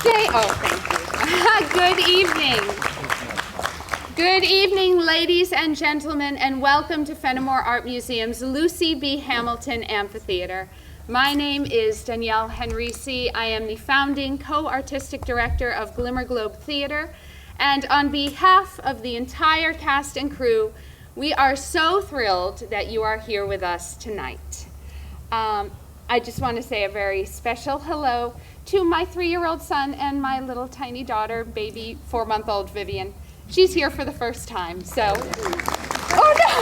Thank you. Good evening. Good evening, ladies and gentlemen, and welcome to Fenimore Art Museum's Lucy B. Hamilton Amphitheater. My name is Danielle Henrici. I am the founding co-artistic director of Glimmer Globe Theater, and on behalf of the entire cast and crew, we are so thrilled that you are here with us tonight. I just want to say a very special hello to my 3-year-old son and my little tiny daughter, baby 4-month-old Vivian. She's here for the first time, so. Oh no!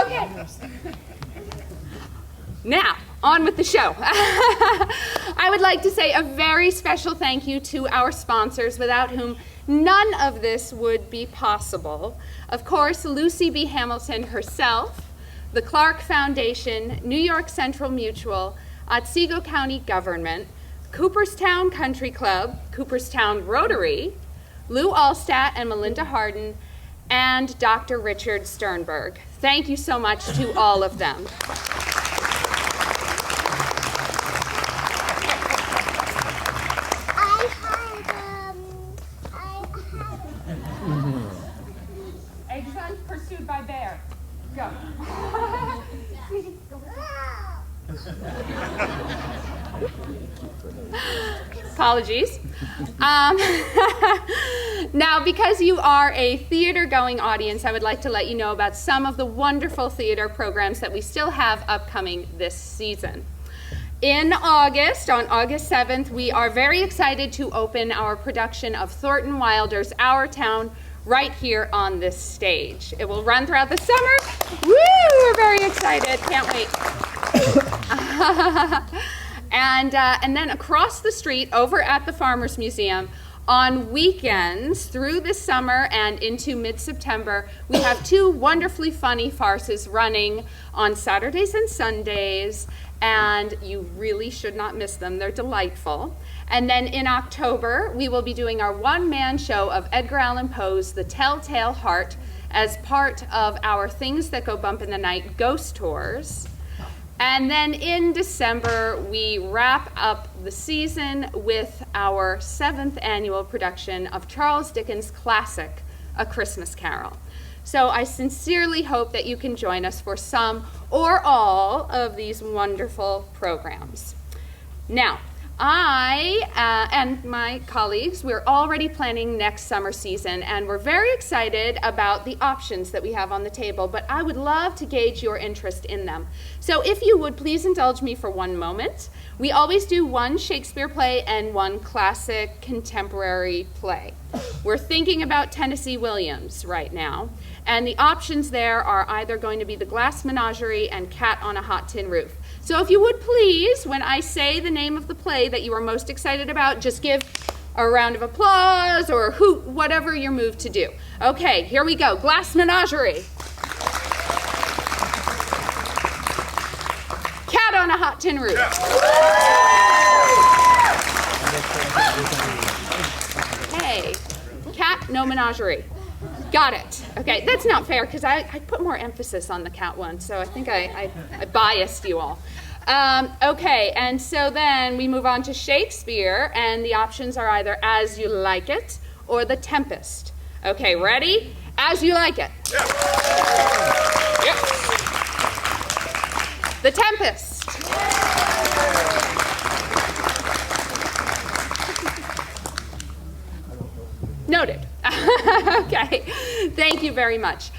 Okay. Now, on with the show. I would like to say a very special thank you to our sponsors, without whom none of this would be possible. Of course, Lucy B. Hamilton herself, the Clark Foundation, New York Central Mutual, Otsego County Government, Cooperstown Country Club, Cooperstown Rotary, Lou Allstat and Melinda Harden, and Dr. Richard Sternberg. Thank you so much to all of them. Exton pursued by bear. Go. Apologies. Now, because you are a theater-going audience, I would like to let you know about some of the wonderful theater programs that we still have upcoming this season. In August, on August 7th, we are very excited to open our production of Thornton Wilder's Our Town right here on this stage. It will run throughout the summer. Woo! We're very excited. Can't wait. And then across the street over at the Farmers Museum, on weekends through this summer and into mid-September, we have 2 wonderfully funny farces running on Saturdays and Sundays, and you really should not miss them. They're delightful. And then in October, we will be doing our one-man show of Edgar Allan Poe's The Telltale Heart as part of our Things That Go Bump in the Night ghost tours. And then in December, we wrap up the season with our 7th annual production of Charles Dickens' classic, A Christmas Carol. So I sincerely hope that you can join us for some or all of these wonderful programs. Now, I and my colleagues, we're already planning next summer season, and we're very excited about the options that we have on the table, but I would love to gauge your interest in them. So if you would please indulge me for one moment. We always do 1 Shakespeare play and 1 classic contemporary play. We're thinking about Tennessee Williams right now, and the options there are either going to be The Glass Menagerie and Cat on a Hot Tin Roof. So if you would please, when I say the name of the play that you are most excited about, just give a round of applause or hoot, whatever you're moved to do. Okay, here we go. Glass Menagerie. Cat on a Hot Tin Roof. Hey, cat, no menagerie. Got it. Okay, that's not fair because I put more emphasis on the cat one, so I think I biased you all. Okay, and so then we move on to Shakespeare, and the options are either As You Like It or The Tempest. Okay, ready? As You Like It. Yep. The Tempest. Noted. Okay, thank you very much.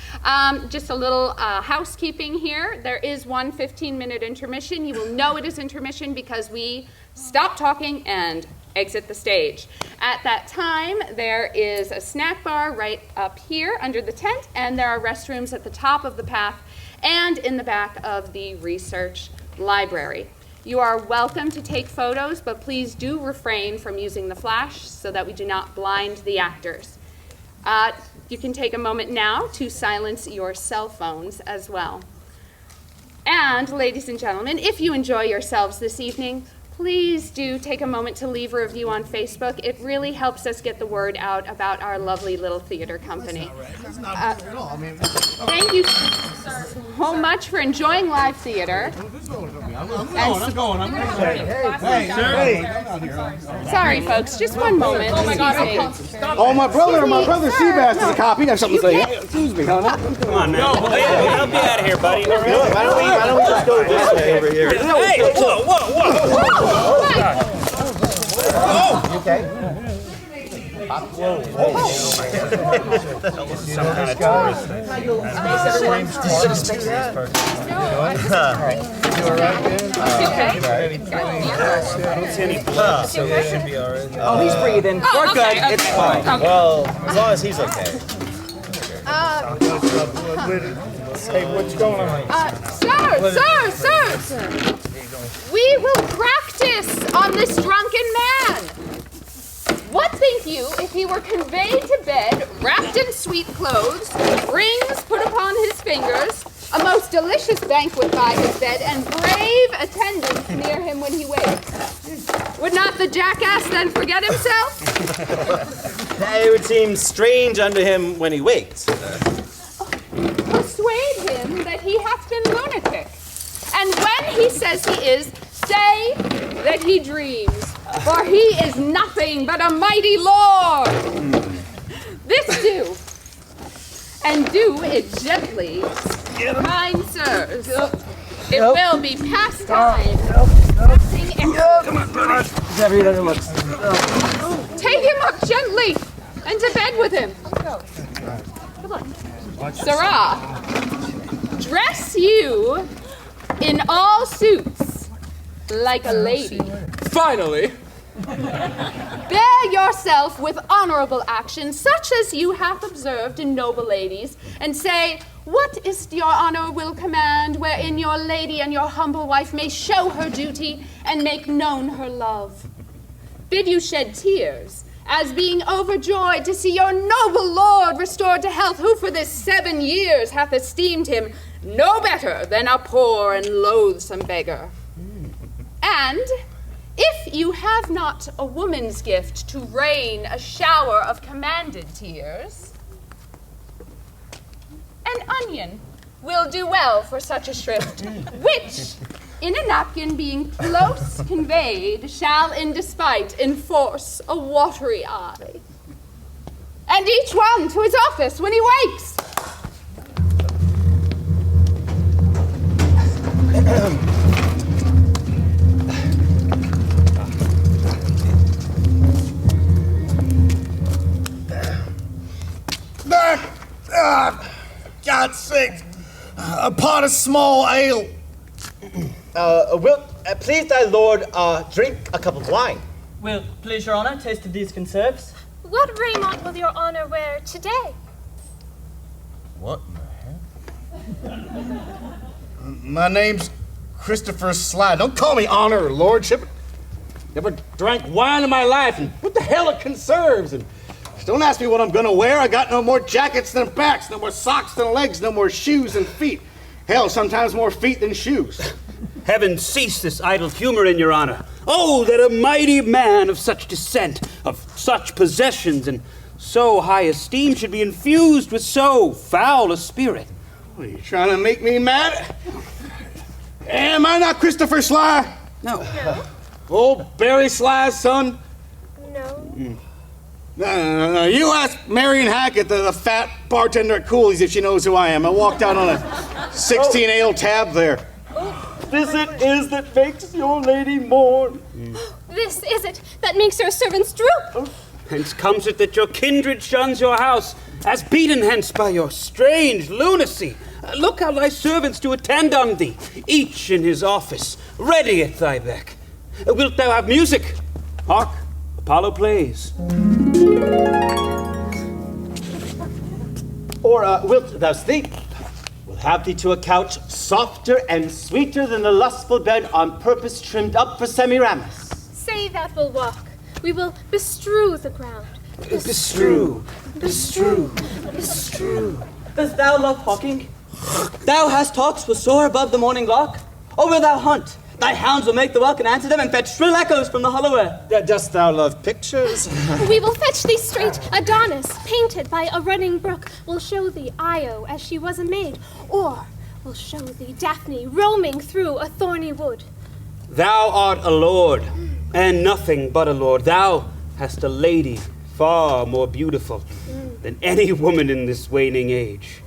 Just a little housekeeping here. There is 1 15-minute intermission. You will know it is intermission because we stop talking and exit the stage. At that time, there is a snack bar right up here under the tent, and there are restrooms at the top of the path and in the back of the research library. You are welcome to take photos, but please do refrain from using the flash so that we do not blind the actors. You can take a moment now to silence your cell phones as well. And, ladies and gentlemen, if you enjoy yourselves this evening, please do take a moment to leave a review on Facebook. It really helps us get the word out about our lovely little theater company. That's not right at all. I mean, Thank you so much for enjoying live theater. I'm going. Hey. Sorry, folks, just one moment. Oh my God! Oh, my brother Seabass is a copy. That's something to say. Excuse me, honey. Come on, man. Help me out of here, buddy. Why don't we just go this way over here? Hey, whoa. Oh, you okay? Some kind of tourist thing. I don't see any blood, so we should be all right. Oh, he's breathing. We're good. It's fine. Well, as long as he's okay. Hey, what's going on? Sir! We will practice on this drunken man. What think you if he were conveyed to bed, wrapped in sweet clothes, rings put upon his fingers, a most delicious banquet by his bed, and brave attendants near him when he wakes? Would not the jackass then forget himself? It would seem strange unto him when he waked. Persuade him that he hath been lunatic. And when he says he is, say that he dreams, for he is nothing but a mighty lord. This do, and do it gently, kind sirs. It will be pastime. Come on, buddy. Take him up gently, and to bed with him. Sirrah, dress you in all suits like a lady. Finally! Bear yourself with honorable action, such as you have observed in noble ladies, and say, what is your honor will command, wherein your lady and your humble wife may show her duty and make known her love. Bid you shed tears, as being overjoyed to see your noble lord restored to health, who for this 7 years hath esteemed him no better than a poor and loathsome beggar. And if you have not a woman's gift to rain a shower of commanded tears, an onion will do well for such a shrift, which, in a napkin being close conveyed, shall in despite enforce a watery eye. And each one to his office when he wakes. God's sake! A pot of small ale. Wilt, please thy lord, drink a cup of wine. Will, please your honor, taste of these conserves. What raiment will your honor wear today? What in the hell? My name's Christopher Sly. Don't call me honor or lordship. Never drank wine in my life, and what the hell are conserves? And don't ask me what I'm gonna wear. I got no more jackets than backs, no more socks than legs, no more shoes than feet. Hell, sometimes more feet than shoes. Heaven cease this idle humor in your honor. Oh, that a mighty man of such descent, of such possessions, and so high esteem should be infused with so foul a spirit. What, are you trying to make me mad? Am I not Christopher Sly? No. Old Barry Sly's son? No. No. You ask Marion Hackett, the fat bartender at Cooley's, if she knows who I am. I walked out on a 16 ale tab there. This it is that makes your lady mourn. This is it that makes your servants droop. Hence comes it that your kindred shuns your house, as beaten hence by your strange lunacy. Look how thy servants do attend on thee, each in his office, ready at thy beck. Wilt thou have music? Hark, Apollo plays. Or wilt thou sleep? We'll have thee to a couch softer and sweeter than the lustful bed on purpose trimmed up for Semiramis. Say that we'll walk. We will bestrew the ground. Bestrew. Dost thou love hawking? Thou hast hawks will soar above the morning lark? Or will thou hunt Thy hounds will make the welkin answer them and fetch shrill echoes from the hollow air. Dost thou love pictures? We will fetch thee straight Adonis, painted by a running brook. We'll show thee Io as she was a maid, or we'll show thee Daphne roaming through a thorny wood. Thou art a lord, and nothing but a lord. Thou hast a lady far more beautiful than any woman in this waning age.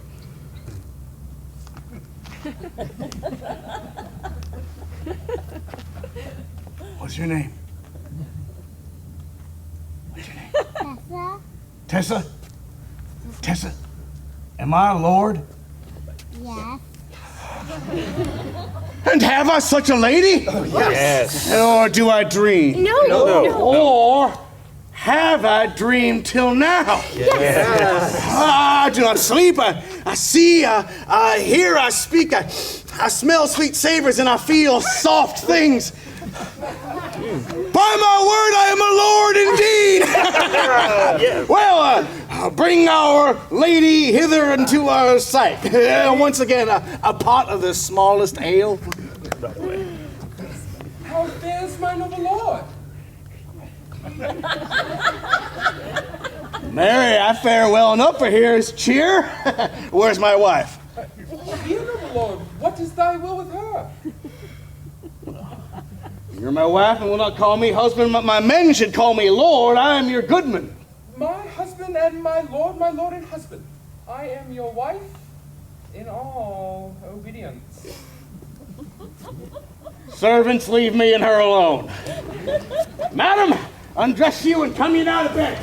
What's your name? What's your name? Tessa? Tessa? Am I a lord? Yes. And have I such a lady? Yes. Or do I dream? No. Or have I dreamed till now? I do not sleep. I see, I hear, I speak. I smell sweet savors and I feel soft things. By my word, I am a lord indeed. Well, bring our lady hither into our sight. Once again, a pot of the smallest ale. How fares my noble lord? Mary, I fare well enough for here's cheer. Where's my wife? Dear noble lord, what is thy will with her? You're my wife and will not call me husband, but my men should call me lord. I am your goodman. My husband and my lord and husband. I am your wife in all obedience. Servants, leave me and her alone. Madam, undress you and come you now to bed.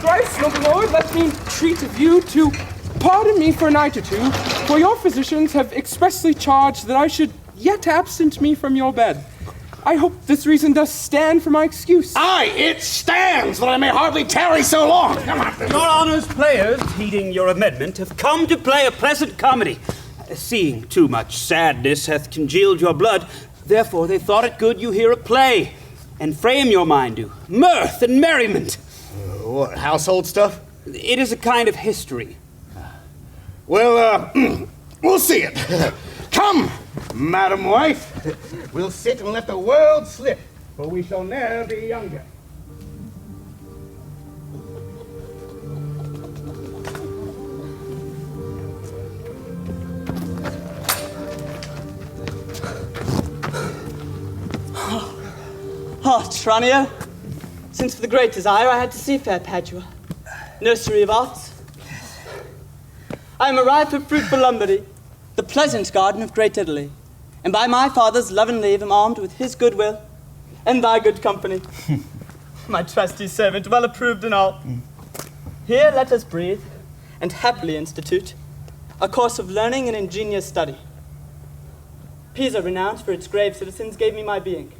Thrice, noble lord, let me entreat of you to pardon me for a night or two, for your physicians have expressly charged that I should yet absent me from your bed. I hope this reason does stand for my excuse. Aye, it stands, but I may hardly tarry so long. Come on. Your honor's players, heeding your amendment, have come to play a pleasant comedy. Seeing too much sadness hath congealed your blood, therefore they thought it good you hear a play, and frame your mind to mirth and merriment. What, household stuff? It is a kind of history. Well, we'll see it. Come, madam wife. We'll sit and let the world slip, for we shall ne'er be younger. Oh, Tranio, since for the great desire I had to see fair Padua, nursery of arts. I am arrived for fruitful Lombardy, the pleasant garden of great Italy, and by my father's love and leave am armed with his goodwill and thy good company. My trusty servant, well approved in all. Here let us breathe, and happily institute, a course of learning and ingenious study. Pisa, renowned for its grave citizens, gave me my being,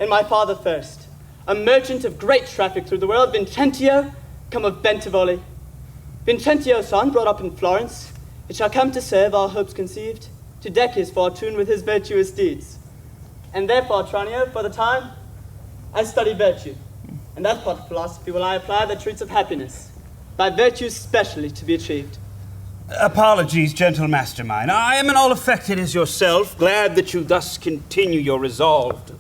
and my father first, a merchant of great traffic through the world, Lucentio, come of Bentivoli. Lucentio's son, brought up in Florence, it shall come to serve our hopes conceived, to deck his fortune with his virtuous deeds. And therefore, Tranio, for the time, I study virtue, and that part of philosophy will I apply that treats of happiness, by virtues specially to be achieved. Apologies, gentle mastermind. I am in all affected as yourself, glad that you thus continue your resolve to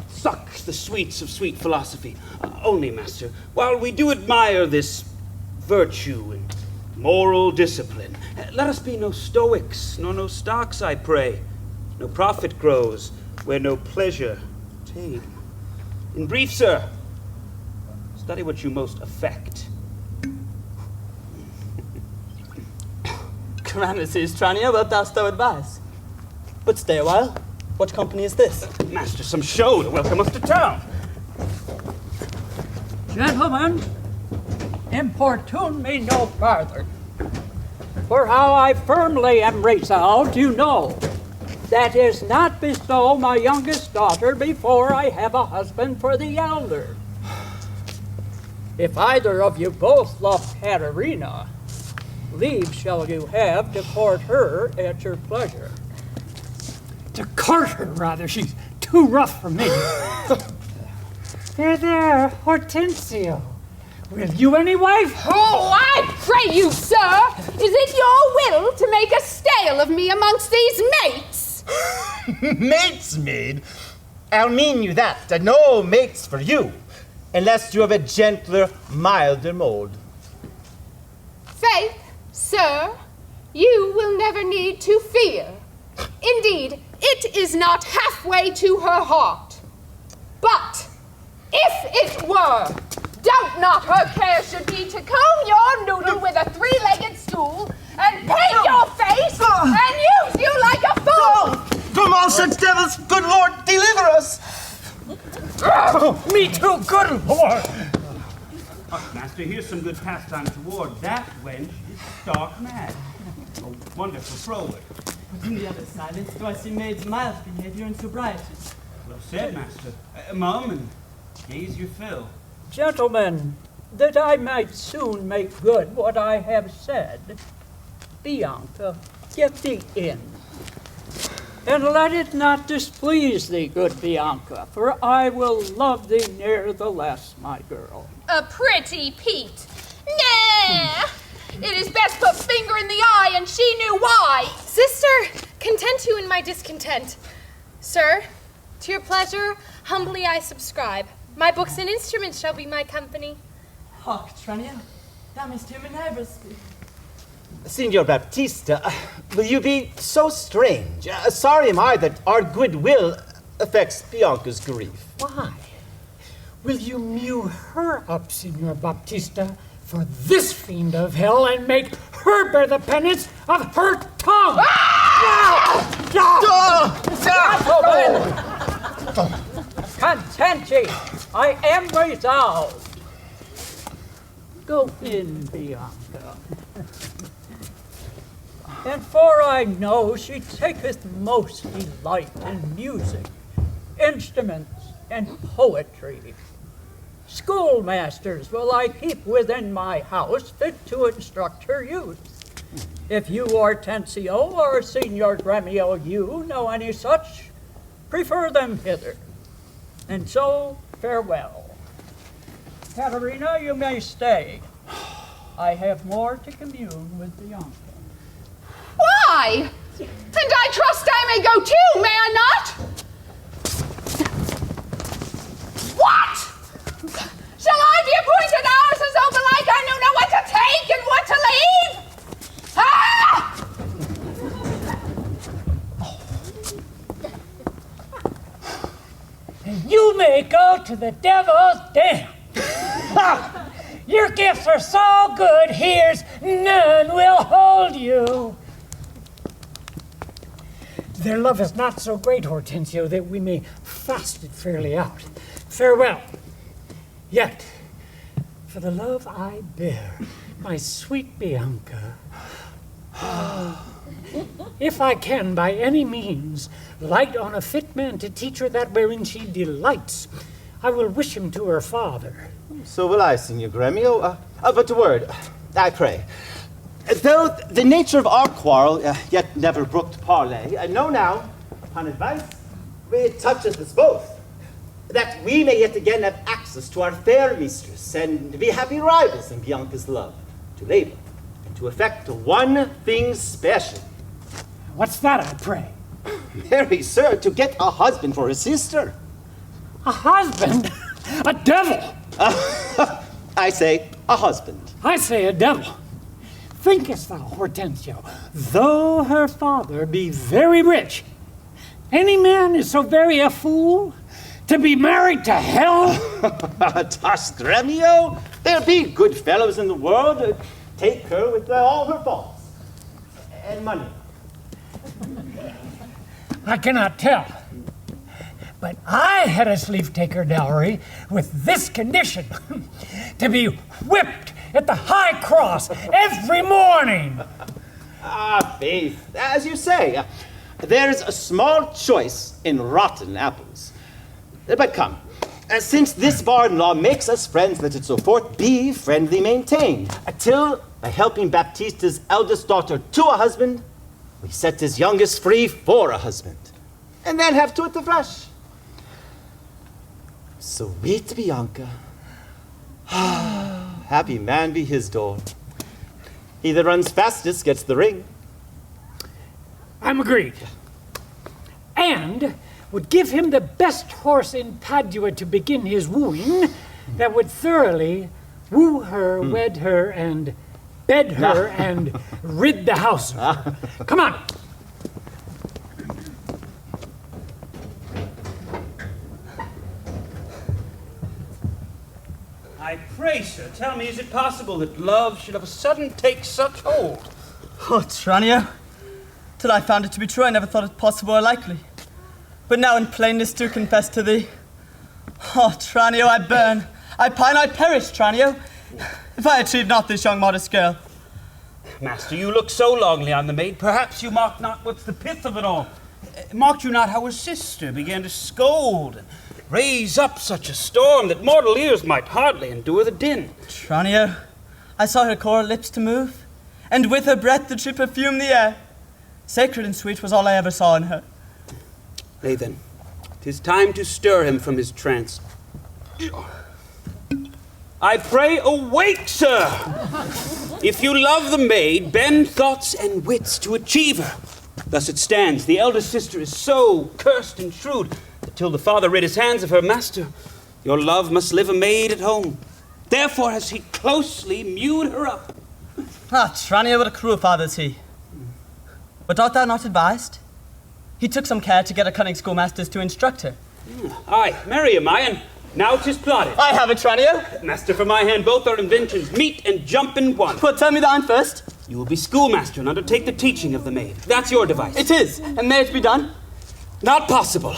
suck the sweets of sweet philosophy. Only, master, while we do admire this virtue and moral discipline, let us be no stoics, nor no stocks, I pray. No profit grows where no pleasure tame. In brief, sir, study what you most affect. Gramercies, Tranio, wilt thou so advise? But stay a while. What company is this? Master, some show to welcome us to town. Gentlemen, importune me no farther. For how I firmly am resolved, you know, that is not bestow my youngest daughter before I have a husband for the elder. If either of you both love Katherine, leave shall you have to court her at your pleasure. To court her, rather. She's too rough for me. There, Hortensio. Will you any wife? Oh, I pray you, sir, is it your will to make a stale of me amongst these mates? Mates, maid? I'll mean you that no mates for you, unless you have a gentler, milder mold. Faith, sir, you will never need to fear. Indeed, it is not halfway to her heart. But if it were, doubt not her care should be to comb your noodle with a three-legged stool and paint your face and use you like a fool. From all such devils, good Lord, deliver us! Me too, good Lord. Oh, Master, here's some good pastime toward. That wench is stark mad. A wonderful froward. But in the other silence do I see maids' mild behavior and sobriety. Well said, Master. Mum, and gaze your fill. Gentlemen, that I might soon make good what I have said, Bianca, get thee in. And let it not displease thee, good Bianca, for I will love thee nevertheless, my girl. A pretty Pete. Nah! It is best put finger in the eye, and she knew why. Sister, content you in my discontent. Sir, to your pleasure, humbly I subscribe. My books and instruments shall be my company. Hark, Tranio, thou must hear my neighbors speak. Signor Baptista, will you be so strange? Sorry am I that our goodwill affects Bianca's grief. Why? Will you mew her up, Signor Baptista, for this fiend of hell and make her bear the penance of her tongue? Content ye, I am resolved. Go in, Bianca. And for I know she taketh most delight in music, instruments, and poetry. Schoolmasters will I keep within my house fit to instruct her youth. If you, Hortensio, or Signor Gremio, you know any such, prefer them hither. And so, farewell. Katherina, you may stay. I have more to commune with Bianca. Why? And I trust I may go too, may I not? What? Shall I be appointed ours as though belike I knew not what to take and what to leave? Ah! And you may go to the devil's den. Your gifts are so good, here's none will hold you. Their love is not so great, Hortensio, that we may fast it fairly out. Farewell. Yet, for the love I bear, my sweet Bianca, if I can by any means light on a fit man to teach her that wherein she delights, I will wish him to her father. So will I, Signor Gremio. But a word, I pray. Though the nature of our quarrel yet never brooked parley, know now, upon advice, it toucheth us both, that we may yet again have access to our fair mistress, and be happy rivals in Bianca's love, to labor, and to effect one thing special. What's that, I pray? Marry, sir, to get a husband for his sister. A husband? A devil! I say a husband. I say a devil. Thinkest thou, Hortensio, though her father be very rich, any man is so very a fool to be married to hell? Tush, Gremio, there be good fellows in the world. Take her with all her faults. And money. I cannot tell. But I had us leave take her dowry with this condition, to be whipped at the high cross every morning. Faith, as you say, there's a small choice in rotten apples. But come, since this bargain law makes us friends, let it so forth be friendly maintained, till, by helping Baptista's eldest daughter to a husband, we set his youngest free for a husband, and then have to it the flesh. Sweet Bianca, happy man be his door. He that runs fastest gets the ring. I'm agreed. And would give him the best horse in Padua to begin his wooing, that would thoroughly woo her, wed her, and bed her, and rid the house of her. Come on. I pray, sir, tell me, is it possible that love should of a sudden take such hold? Oh, Tranio, till I found it to be true, I never thought it possible or likely. But now in plainness do confess to thee. Oh, Tranio, I burn, I pine, I perish, Tranio, if I achieve not this young modest girl. Master, you look so longly on the maid, perhaps you mark not what's the pith of it all. Marked you not how her sister began to scold and raise up such a storm that mortal ears might hardly endure the din? Tranio, I saw her coral lips to move, and with her breath did she perfume the air. Sacred and sweet was all I ever saw in her. Nay then, 'tis time to stir him from his trance. I pray awake, sir! If you love the maid, bend thoughts and wits to achieve her. Thus it stands, the elder sister is so cursed and shrewd that till the father rid his hands of her master, your love must live a maid at home. Therefore has he closely mewed her up. Ah, Tranio, what a cruel father is he. But art thou not advised? He took some care to get a cunning schoolmasters to instruct her. Aye, merry am I, and now 'tis plotted. I have it, Tranio. Master, for my hand, both our inventions meet and jump in one. Well, tell me thine first. You will be schoolmaster and undertake the teaching of the maid. That's your device. It is, and may it be done? Not possible.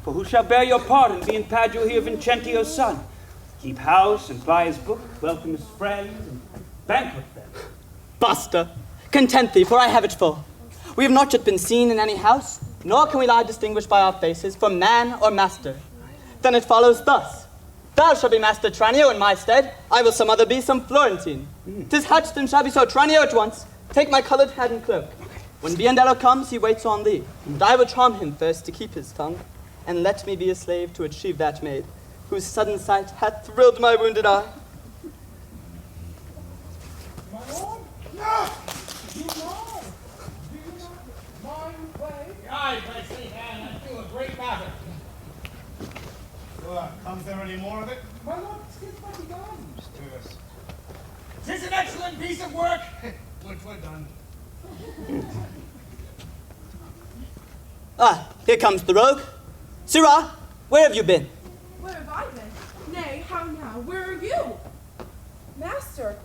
For who shall bear your part in being Padua here Vincentio's son? Keep house and buy his book, welcome his friends, and banquet them. Basta. Content thee, for I have it full. We have not yet been seen in any house, nor can we lie distinguished by our faces from man or master. Then it follows thus. Thou shalt be Master Tranio in my stead. I will some other be some Florentine. 'Tis hatched and shall be so. Tranio at once. Take my coloured hat and cloak. When Biondello comes, he waits on thee. And I will charm him first to keep his tongue, and let me be a slave to achieve that maid, whose sudden sight hath thrilled my wounded eye. My lord? No! You know! Do you not mind playing? Aye, my sweet hand, I do a great matter. Comes there any more of it? My lord, 'tis but begun. Yes. 'Tis an excellent piece of work. Which we're done. Ah, here comes the rogue. Sirrah, where have you been? Where have I been? Nay, how now? Where are you? Master,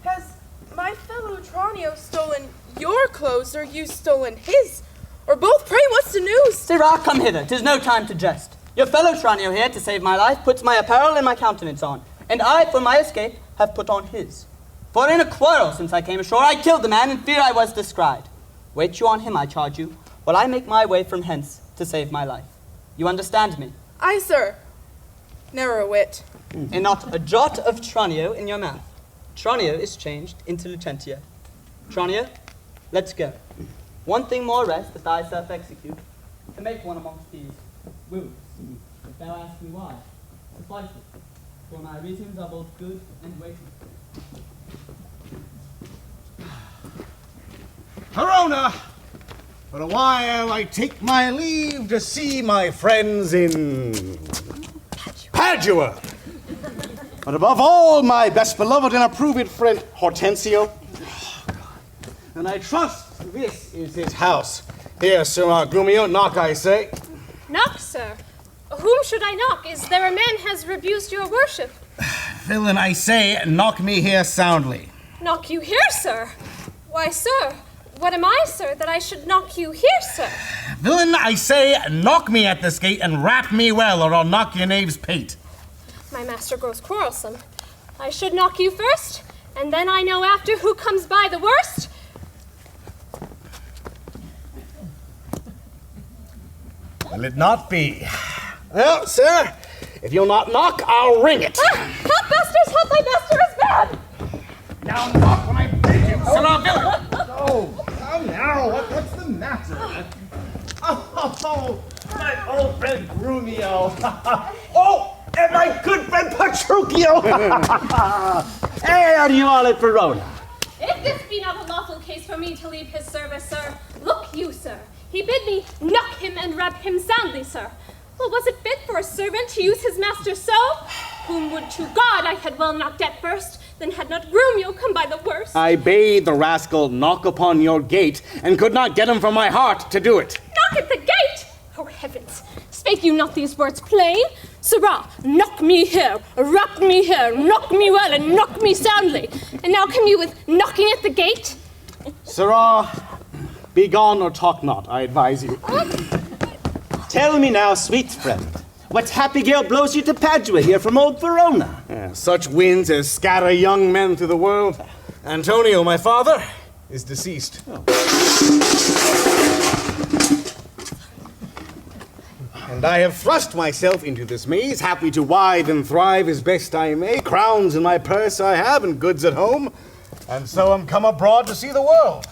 has my fellow Tranio stolen your clothes, or you stolen his? Or both? Pray, what's the news? Sirrah, come hither. 'Tis no time to jest. Your fellow Tranio here, to save my life, puts my apparel and my countenance on, and I, for my escape, have put on his. For in a quarrel since I came ashore, I killed the man in fear I was descried. Wait you on him, I charge you, while I make my way from hence to save my life. You understand me? Aye, sir. Ne'er a whit. And not a jot of Tranio in your mouth. Tranio is changed into Lucentio. Tranio, let's go. One thing more rest that thyself execute, to make one amongst these wounds. If thou ask me why, suffice it, for my reasons are both good and weighty. Verona! For a while I take my leave to see my friends in Padua. But above all, my best beloved and approved friend, Hortensio. And I trust this is his house. Here, Sir Gremio, knock, I say. Knock, sir. Whom should I knock? Is there a man has rebused your worship? Villain, I say, knock me here soundly. Knock you here, sir? Why, sir, what am I, sir, that I should knock you here, sir? Villain, I say, knock me at this gate and rap me well, or I'll knock your knave's pate. My master grows quarrelsome. I should knock you first, and then I know after who comes by the worst. Will it not be? Well, sir, if you'll not knock, I'll ring it. Help, masters, help, my master is bad! Now knock when I bid you, Sir Villain. Oh, how now? What's the matter? Oh, my old friend Gremio. Oh, and my good friend Petruchio. Hey, are you all at Verona? If this be not a lawful case for me to leave his service, sir, look you, sir, He bid me knock him and rap him soundly, sir. Well, was it fit for a servant to use his master so? Whom would to God I had well knocked at first, then had not Gremio come by the worst. I bade the rascal knock upon your gate, and could not get him from my heart to do it. Knock at the gate? Oh, heavens! Spake you not these words plain? Sirrah, knock me here, rap me here, knock me well, and knock me soundly. And now come you with knocking at the gate? Sirrah, be gone or talk not, I advise you. Tell me now, sweet friend, what happy gale blows you to Padua here from old Verona? Yeah, such winds as scatter young men through the world. Antonio, my father, is deceased. And I have thrust myself into this maze, happy to withe and thrive as best I may. Crowns in my purse I have, and goods at home, and so am come abroad to see the world.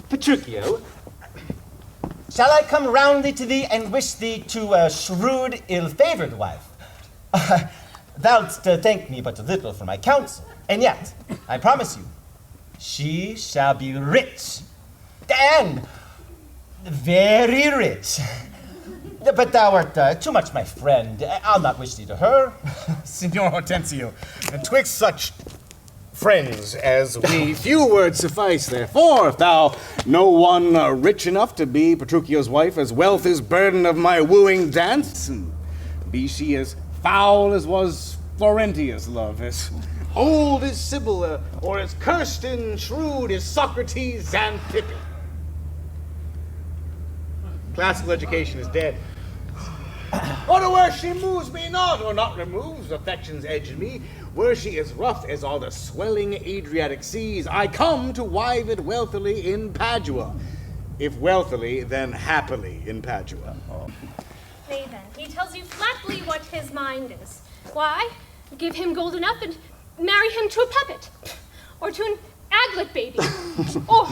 Petruchio, shall I come roundly to thee and wish thee to a shrewd, ill-favored wife? Thou'dst thank me but a little for my counsel, and yet, I promise you, she shall be rich, and very rich. But thou art too much my friend. I'll not wish thee to her. Signor Hortensio, twixt such friends as we, few words suffice, therefore, if thou know one rich enough to be Petruchio's wife, as wealth is burden of my wooing dance, and be she as foul as was Florentia's love, as old as Sibyl, or as cursed and shrewd as Socrates and Pippin. Classical education is dead. Or to where she moves me not, or not removes affection's edge in me, were she as rough as are the swelling Adriatic seas, I come to wive it wealthily in Padua. If wealthily, then happily in Padua. Nay then, he tells you flatly what his mind is. Why? Give him gold enough and marry him to a puppet, or to an aglet baby, or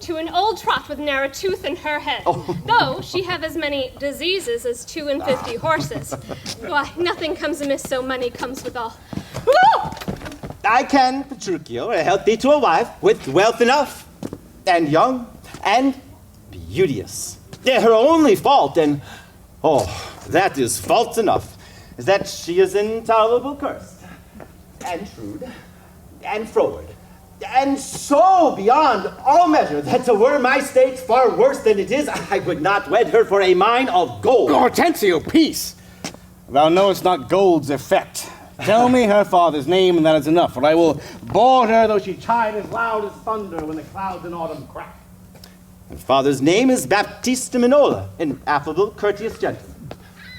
to an old trot with ne'er a tooth in her head, though she have as many diseases as 52 horses. Why, nothing comes amiss, so money comes with all. Woo! I can, Petruchio, help thee to a wife with wealth enough, and young, and beauteous. Her only fault, and, that is fault enough, is that she is intolerable cursed, and shrewd, and froward, and so beyond all measure that were my state far worse than it is, I would not wed her for a mine of gold. Hortensio, peace! Thou knowest not gold's effect. Tell me her father's name, and that is enough, for I will board her though she chide as loud as thunder when the clouds in autumn crack. Her father's name is Baptista Minola, an affable, courteous gentleman.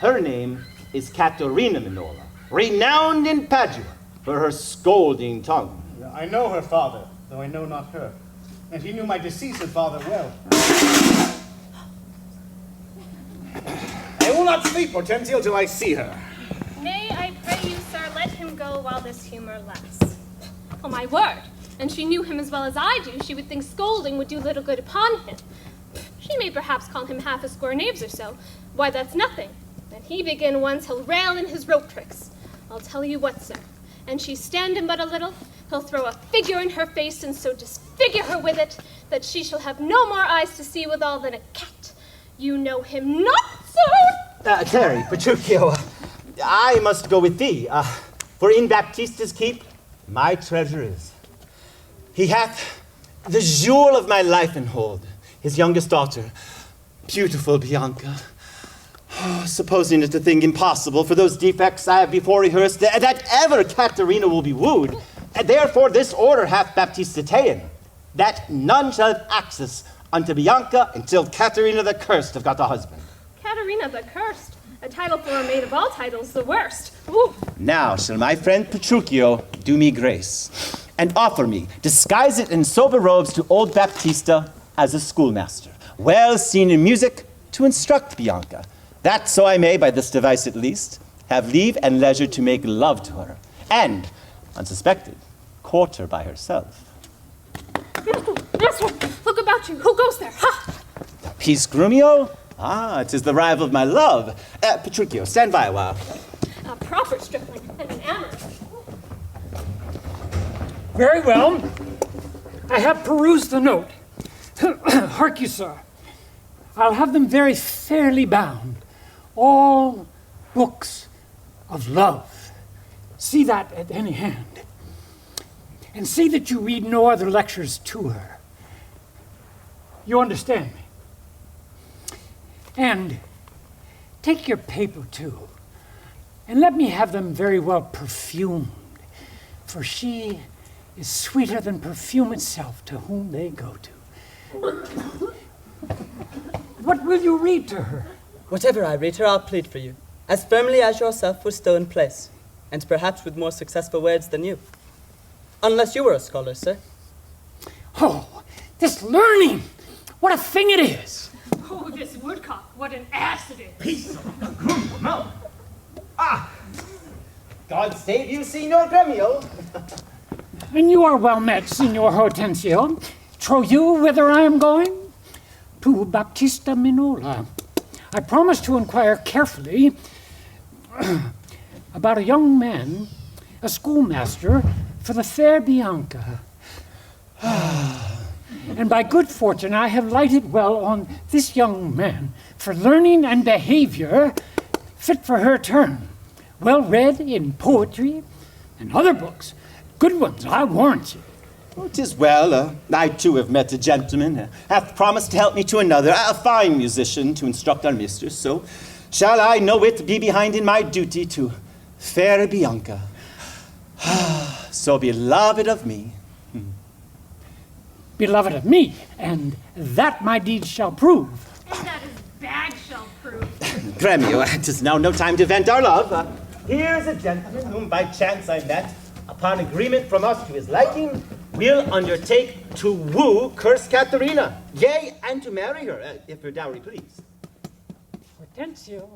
Her name is Katherine Minola, renowned in Padua for her scolding tongue. I know her father, though I know not her, and he knew my deceased father well. I will not sleep, Hortensio, till I see her. Nay, I pray you, sir, let him go while this humor lasts. Oh, my word, and she knew him as well as I do, she would think scolding would do little good upon him. She may perhaps call him half a score knaves or so. Why, that's nothing. When he begin once, he'll rail in his rope tricks. I'll tell you what, sir, and she stand him but a little, he'll throw a figure in her face and so disfigure her with it, that she shall have no more eyes to see withal than a cat. You know him not, sir? Tarry, Petruchio, I must go with thee, for in Baptista's keep my treasure is. He hath the jewel of my life in hold, his youngest daughter, beautiful Bianca. Supposing it a thing impossible for those defects I have before rehearsed, that ever Katharina will be wooed, and therefore this order hath Baptista ta'en, that none shall have access unto Bianca until Katharina the Cursed have got a husband. Katharina the Cursed, a title for a maid of all titles, the worst. Ooh. Now shall my friend Petruchio do me grace, and offer me, disguise it in sober robes to old Baptista as a schoolmaster, well seen in music, to instruct Bianca, that so I may, by this device at least, have leave and leisure to make love to her, and, unsuspected, court her by herself. Yes, sir. Look about you. Who goes there? Ha! Peace, Gremio? Ah, 'tis the rival of my love. Petruchio, stand by a while. A proper stripling and an amateur. Very well. I have perused the note. Hark you, sir. I'll have them very fairly bound. All books of love. See that at any hand. And see that you read no other lectures to her. You understand me? And take your paper too, and let me have them very well perfumed, for she is sweeter than perfume itself to whom they go to. What will you read to her? Whatever I read her, I'll plead for you, as firmly as yourself was still in place, and perhaps with more successful words than you. Unless you were a scholar, sir. Oh, this learning! What a thing it is! Oh, this woodcock, what an ass it is. Peace of the groom, no. Ah! God save you, Signor Gremio. And you are well met, Signor Hortensio. Trow you whither I am going? To Baptista Minola. I promise to inquire carefully about a young man, a schoolmaster, for the fair Bianca. And by good fortune I have lighted well on this young man, for learning and behavior fit for her turn, well read in poetry and other books, good ones, I warrant you. Oh, 'tis well. I too have met a gentleman, hath promised to help me to another, a fine musician, to instruct our mistress. So shall I no whit be behind in my duty to fair Bianca, so beloved of me. Beloved of me, and that my deeds shall prove. And that his bag shall prove. Gremio, 'tis now no time to vent our love. Here's a gentleman whom by chance I met. Upon agreement from us to his liking, we'll undertake to woo cursed Katharina, yea, and to marry her, if her dowry please. Hortensio,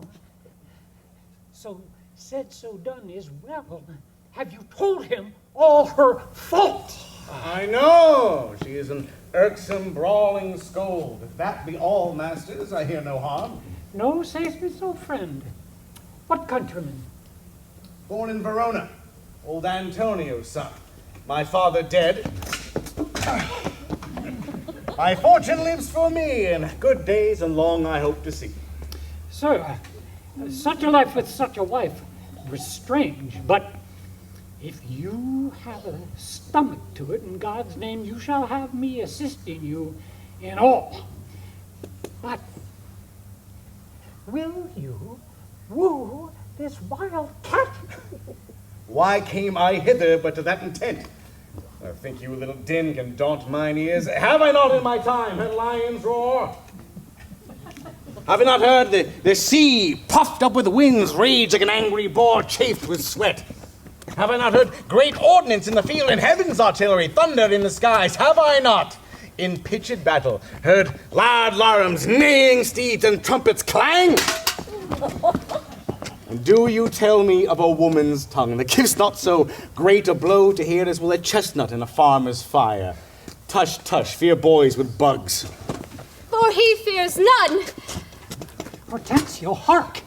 so said, so done is well. Have you told him all her fault? I know. She is an irksome, brawling scold. If that be all, masters, I hear no harm. No, say'st me so, friend. What countryman? Born in Verona, old Antonio's son. My father dead. My fortune lives for me, and good days and long I hope to see. Sir, such a life with such a wife was strange, but if you have a stomach to it, in God's name you shall have me assisting you in all. But will you woo this wild cat? Why came I hither but to that intent? I think you little din can daunt mine ears. Have I not in my time heard lions roar? Have I not heard the sea puffed up with winds rage like an angry boar chafed with sweat? Have I not heard great ordnance in the field and heaven's artillery thunder in the skies? Have I not, in pitched battle, heard loud larums, neighing steeds, and trumpets clang? And do you tell me of a woman's tongue that gives not so great a blow to hear as will a chestnut in a farmer's fire? Tush, tush, fear boys with bugs. For he fears none. Hortensio, hark!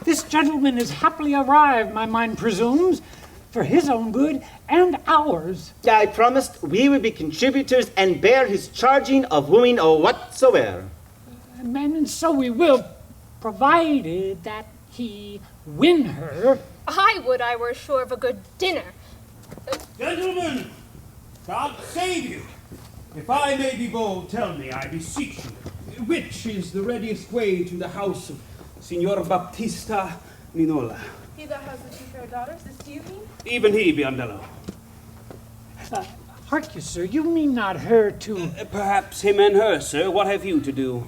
This gentleman is happily arrived, my mind presumes, for his own good and ours. I promised we would be contributors and bear his charging of wooing or whatsoever. And so we will, provided that he win her. I would I were sure of a good dinner. Gentlemen, God save you. If I may be bold, tell me, I beseech you, which is the readiest way to the house of Signor Baptista Minola? He that has the two fair daughters, this do you mean? Even he, Biondello. Hark you, sir, you mean not her to... Perhaps him and her, sir. What have you to do?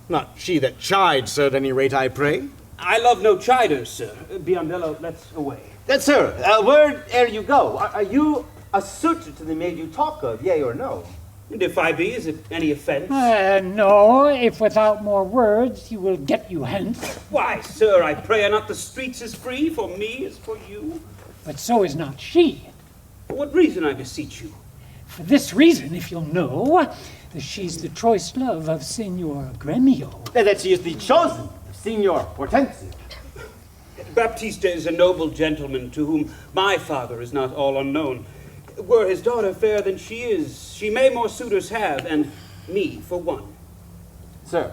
Not she that chides, sir, at any rate, I pray. I love no chiders, sir. Biondello, let's away. Sir, a word ere you go. Are you a suitor to the maid you talk of, yea or no? And if I be, is it any offense? No, if without more words he will get you hence. Why, sir, I pray are not the streets as free for me as for you? But so is not she. For what reason, I beseech you? For this reason, if you'll know, that she's the choice love of Signor Gremio. That she is the chosen of Signor Hortensio. Baptista is a noble gentleman to whom my father is not all unknown. Were his daughter fairer than she is, she may more suitors have, and me for one. Sir,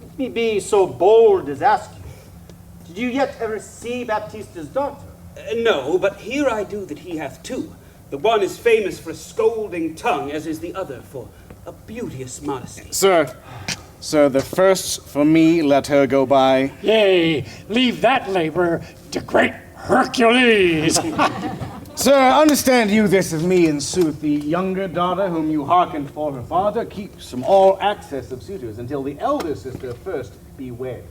let me be so bold as ask you, did you yet ever see Baptista's daughter? No, but here I do that he hath two. The one is famous for a scolding tongue, as is the other for a beauteous modesty. Sir, the first for me, let her go by. Yea, leave that labor to great Hercules. Sir, understand you this of me, in sooth, the younger daughter whom you hearkened for her father keeps from all access of suitors until the elder sister first be wed.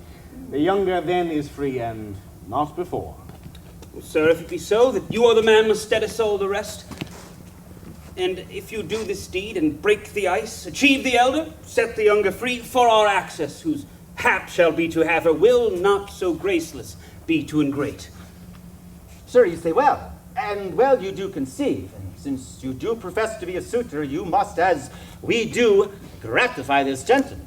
The younger then is free, and not before. Well, sir, if it be so, that you are the man must stead us all the rest. And if you do this deed and break the ice, achieve the elder, set the younger free for our access, whose hap shall be to have her will, not so graceless be to ingrate. Sir, you say well, and well you do conceive, and since you do profess to be a suitor, you must, as we do, gratify this gentleman,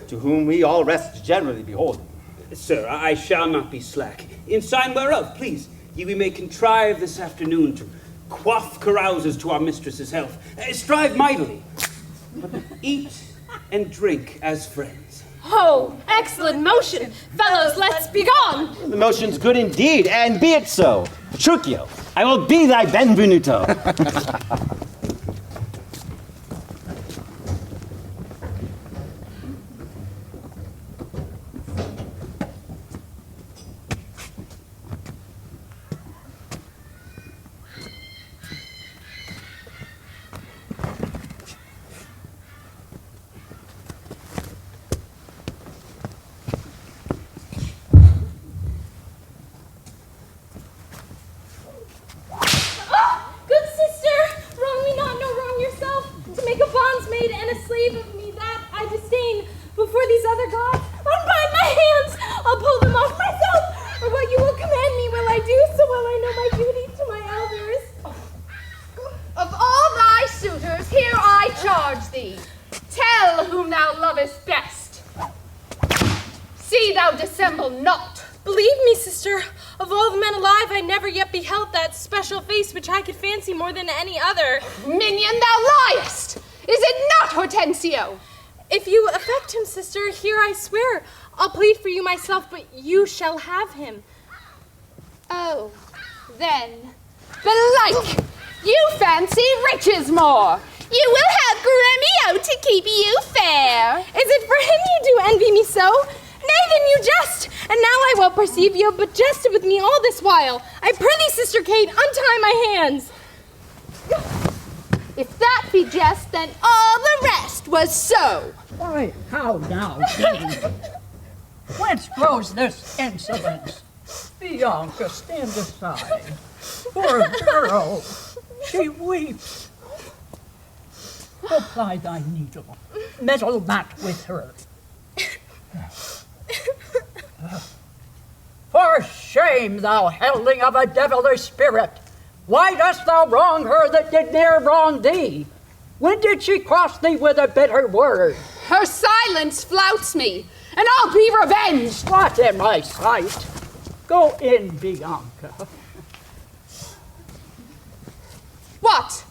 to whom we all rest generally beholden. Sir, I shall not be slack. In sign whereof, please, ye we may contrive this afternoon to quaff carouses to our mistress's health. Strive mightily, but eat and drink as friends. Oh, excellent motion. Fellows, let's be gone. The motion's good indeed, and be it so. Petruchio, I will be thy benvenuto. Good sister, wrong me not, nor wrong yourself. To make a bondsmaid and a slave of me, that I disdain. Before these other gods, unbind my hands. I'll pull them off myself. Or what you will command me will I do, so well I know my duty to my elders. Of all thy suitors, here I charge thee. Tell whom thou lovest best. See thou dissemble not. Believe me, sister, of all the men alive, I never yet beheld that special face which I could fancy more than any other. Minion, thou liest! Is it not Hortensio? If you affect him, sister, here I swear, I'll plead for you myself, but you shall have him. Oh, then, belike, you fancy riches more. You will have Gremio to keep you fair. Is it for him you do envy me so? Nay, then you jest, and now I well perceive you have but jested with me all this while. I prithee, Sister Kate, untie my hands. If that be jest, then all the rest was so. Why, how now, Jane? Whence grows this insolence? Bianca, stand aside. Poor girl, she weeps. Go ply thy needle. Meddle not with her. For shame, thou helling of a devilish spirit! Why dost thou wrong her that did ne'er wrong thee? When did she cross thee with a bitter word? Her silence flouts me, and I'll be revenged. What in my sight? Go in, Bianca. What?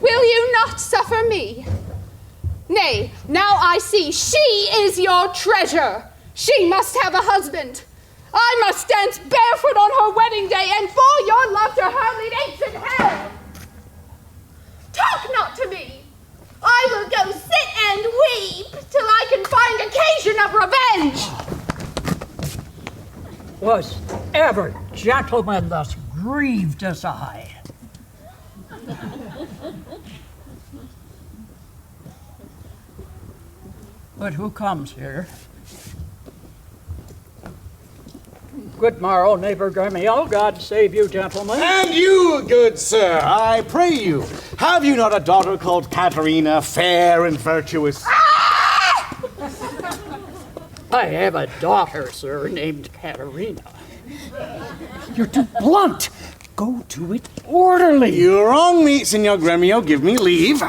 Will you not suffer me? Nay, now I see she is your treasure. She must have a husband. I must dance barefoot on her wedding day, and for your love to her lead ancient hell. Talk not to me. I will go sit and weep till I can find occasion of revenge. Was ever gentleman thus grieved as I? But who comes here? Good morrow, neighbor Gremio. God save you, gentlemen. And you, good sir, I pray you, have you not a daughter called Katherine, fair and virtuous? I have a daughter, sir, named Katharina. You're too blunt. Go to it orderly. You wrong me, Signor Gremio. Give me leave.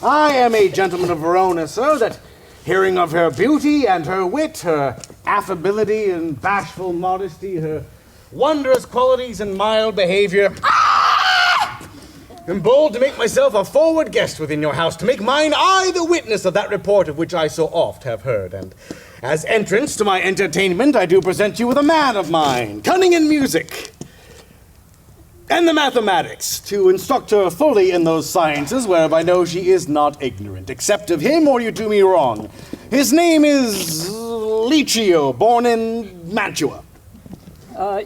I am a gentleman of Verona, sir, that hearing of her beauty and her wit, her affability and bashful modesty, her wondrous qualities and mild behavior, am bold to make myself a forward guest within your house, to make mine eye the witness of that report of which I so oft have heard. And as entrance to my entertainment, I do present you with a man of mine, cunning in music and the mathematics, to instruct her fully in those sciences whereof I know she is not ignorant. Accept of him, or you do me wrong. His name is Lucentio, born in Mantua.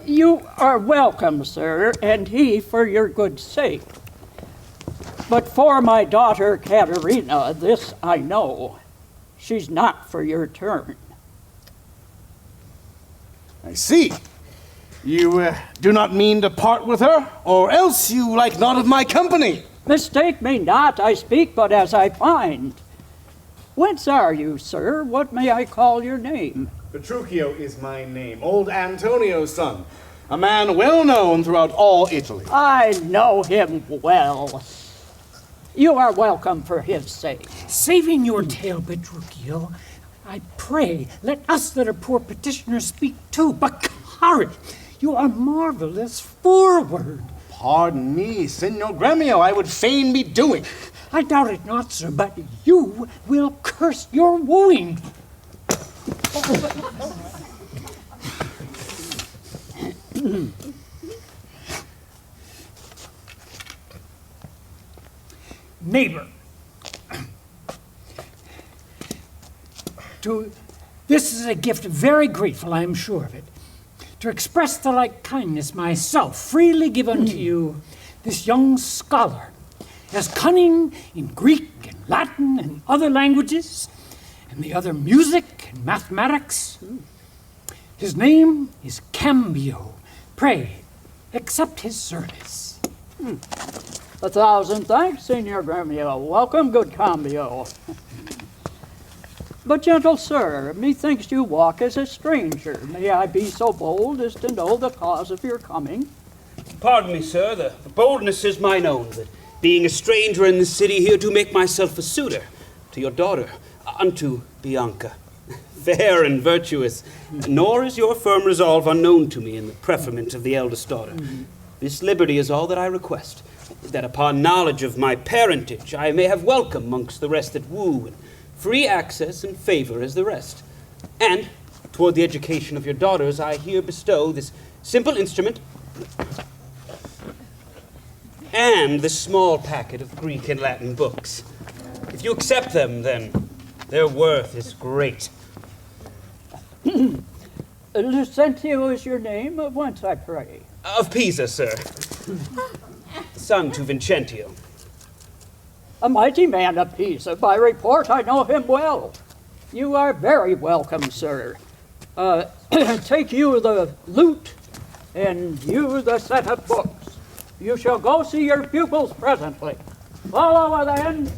You are welcome, sir, and he for your good sake. But for my daughter Katherine, this I know. She's not for your turn. I see. You do not mean to part with her, or else you like not of my company. Mistake me not, I speak but as I find. Whence are you, sir? What may I call your name? Petruchio is my name, old Antonio's son, a man well known throughout all Italy. I know him well. You are welcome for his sake. Saving your tale, Petruchio, I pray, let us that are poor petitioners speak too. But Carolyn, you are marvelous forward. Pardon me, Signor Gremio, I would fain be doing. I doubt it not, sir, but you will curse your wooing. Neighbor, this is a gift very grateful, I am sure of it. To express the like kindness myself, freely give unto you this young scholar, as cunning in Greek and Latin and other languages, and the other music and mathematics. His name is Cambio. Pray, accept his service. 1,000 thanks, Signor Gremio. Welcome, good Cambio. But, gentle sir, methinks you walk as a stranger. May I be so bold as to know the cause of your coming? Pardon me, sir, the boldness is mine own, that being a stranger in this city here, do make myself a suitor to your daughter, unto Bianca, fair and virtuous. Nor is your firm resolve unknown to me in the preferment of the eldest daughter. This liberty is all that I request, that upon knowledge of my parentage I may have welcome amongst the rest that woo, and free access and favor as the rest. And toward the education of your daughters I here bestow this simple instrument and this small packet of Greek and Latin books. If you accept them, then their worth is great. Lucentio is your name? Whence, I pray? Of Pisa, sir. Son to Vincentio. A mighty man of Pisa. By report, I know him well. You are very welcome, sir. Take you the lute, and you the set of books. You shall go see your pupils presently. Follow then.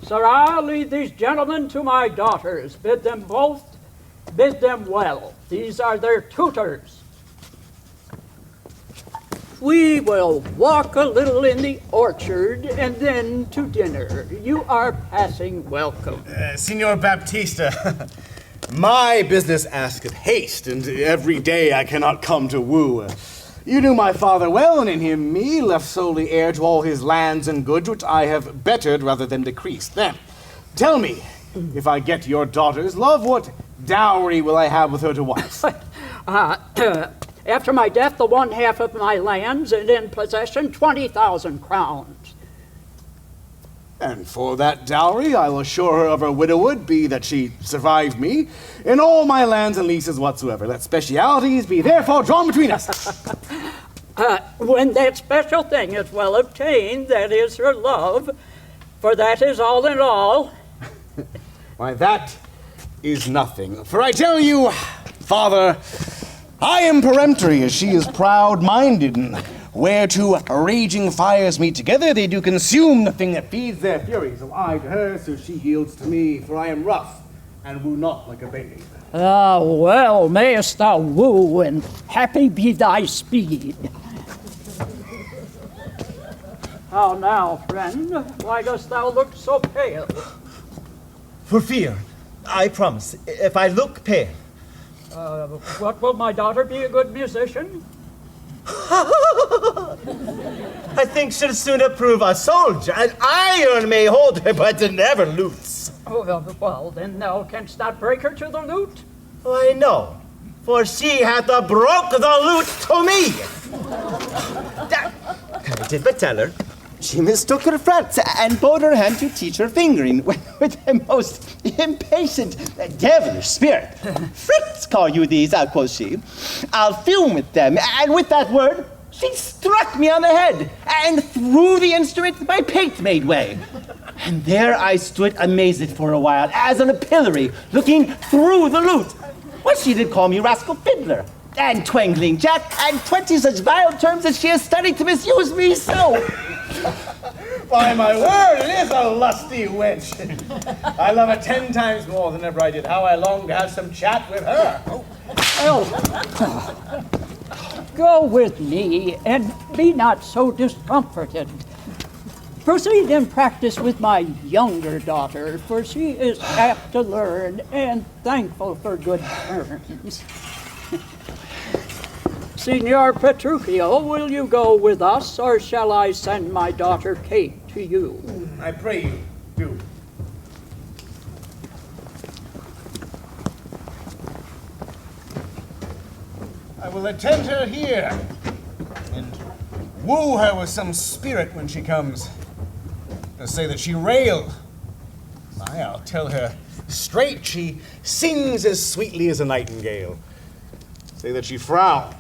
Sirrah, lead these gentlemen to my daughters. Bid them well. These are their tutors. We will walk a little in the orchard and then to dinner. You are passing welcome. Signor Baptista, my business asketh haste, and every day I cannot come to woo. You knew my father well, and in him me, left solely heir to all his lands and goods, which I have bettered rather than decreased. Then, tell me, if I get your daughter's love, what dowry will I have with her to wife? After my death, the 1/2 of my lands, and in possession 20,000 crowns. And for that dowry, I will assure her of her widowhood, be that she survived me, in all my lands and leases whatsoever. Let specialities be therefore drawn between us. When that special thing is well obtained, that is her love, for that is all in all. Why, that is nothing. For I tell you, Father, I am peremptory as she is proud-minded, and where two raging fires meet together, they do consume the thing that feeds their fury. So I to her, so she yields to me, for I am rough, and woo not like a baby. Well, mayest thou woo, and happy be thy speed. How now, friend? Why dost thou look so pale? For fear, I promise, if I look pale. What, will my daughter be a good musician? I think she'll sooner prove a soldier, and iron may hold her, but never loose. Oh, well, then thou canst not break her to the lute. I know, for she hath broke the lute to me. I did but tell her. She mistook her frets and bowed her hand to teach her fingering with a most impatient, devilish spirit. Frets call you these, quoth she. I'll fume with them, and with that word, she struck me on the head, and threw the instrument my pate made way. And there I stood amazed for a while, as on a pillory, looking through the lute. Well, she did call me rascal fiddler, and twangling jack, and 20 such vile terms that she has studied to misuse me so. By my word, it is a lusty wench. I love her 10 times more than ever I did. How I long to have some chat with her. Go with me, and be not so discomforted. Proceed and practice with my younger daughter, for she is apt to learn and thankful for good terms. Signor Petruchio, will you go with us, or shall I send my daughter Kate to you? I pray you, do. I will attend her here, and woo her with some spirit when she comes. To say that she rail. I'll tell her straight she sings as sweetly as a nightingale. Say that she frown.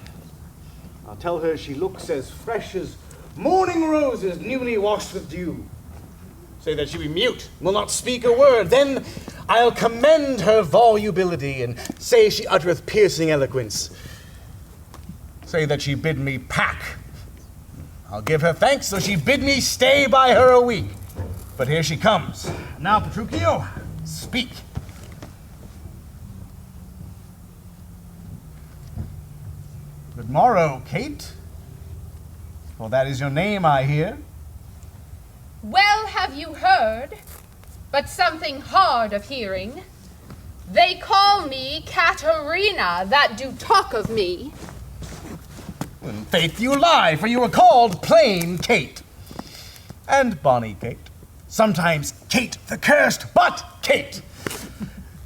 I'll tell her she looks as fresh as morning roses newly washed with dew. Say that she be mute, will not speak a word. Then I'll commend her volubility, and say she uttereth piercing eloquence. Say that she bid me pack. I'll give her thanks, so she bid me stay by her a week. But here she comes. Now, Petruchio, speak. Good morrow, Kate. For that is your name, I hear. Well have you heard, but something hard of hearing. They call me Katherina, that do talk of me. In faith you lie, for you are called plain Kate. And bonny Kate. Sometimes Kate the cursed, but Kate.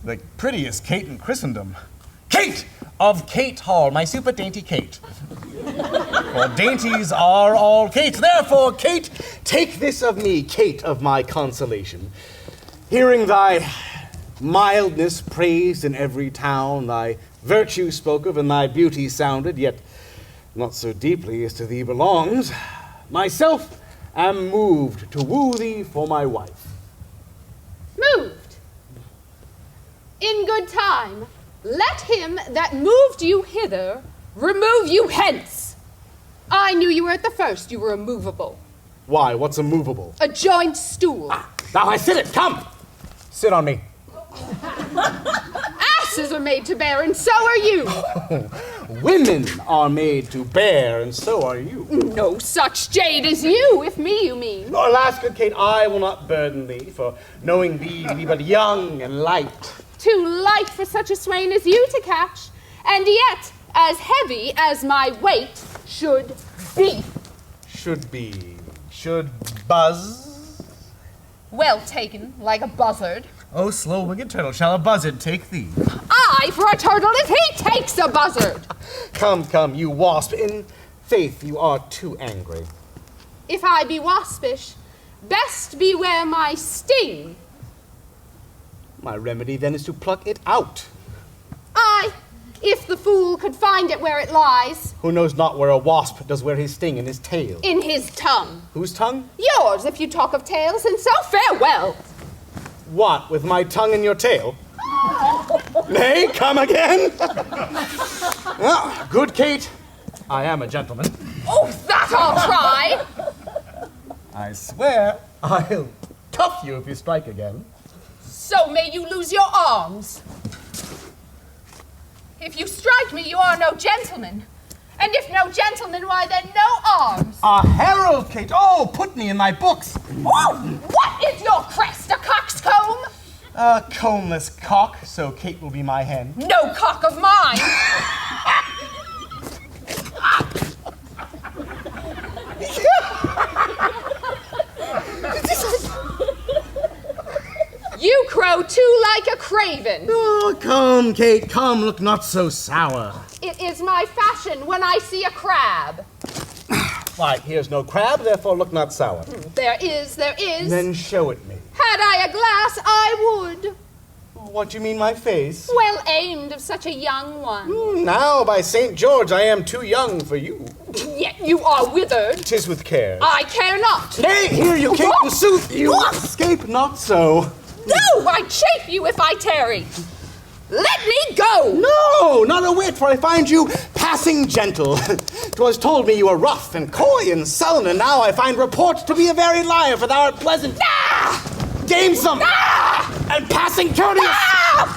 The prettiest Kate in Christendom. Kate of Kate Hall, my super dainty Kate. For dainties are all Kate. Therefore, Kate, take this of me, Kate of my consolation. Hearing thy mildness praised in every town, thy virtue spoke of, and thy beauty sounded, yet not so deeply as to thee belongs, myself am moved to woo thee for my wife. Moved? In good time, let him that moved you hither remove you hence. I knew you were at the first, you were immovable. Why, what's immovable? A joint stool. Now I sit it, come! Sit on me. Asses are made to bear, and so are you. Women are made to bear, and so are you. No such jade as you, if me you mean. Alas, good Kate, I will not burden thee, for knowing thee to be but young and light. Too light for such a swain as you to catch, and yet as heavy as my weight should be. Should buzz? Well taken, like a buzzard. Oh, slow-winged turtle, shall a buzzard take thee? Aye, for a turtle if he takes a buzzard. Come, you wasp. In faith, you are too angry. If I be waspish, best beware my sting. My remedy then is to pluck it out. Aye, if the fool could find it where it lies. Who knows not where a wasp does wear his sting in his tail? In his tongue. Whose tongue? Yours, if you talk of tails, and so farewell. What, with my tongue in your tail? Nay, come again. Well, good Kate, I am a gentleman. Oh, that I'll try. I swear I'll cuff you if you strike again. So may you lose your arms. If you strike me, you are no gentleman. And if no gentleman, why then no arms. A herald, Kate. Oh, put me in my books. Oh, what is your crest, a coxcomb? A combless cock, so Kate will be my hen. No cock of mine. like a craven. Oh, come, Kate, come, look not so sour. It is my fashion when I see a crab. Why, here's no crab, therefore look not sour. There is. Then show it me. Had I a glass, I would. What do you mean, my face? Well aimed of such a young one. Now, by St. George, I am too young for you. Yet you are withered. 'Tis with care. I care not. Nay, here you, Kate, in sooth, you escape not so. No, I chafe you if I tarry. Let me go! No, not a whit, for I find you passing gentle. 'Twas told me you were rough and coy and sullen, and now I find report to be a very liar, for thou art pleasant, gamesome, and passing courteous,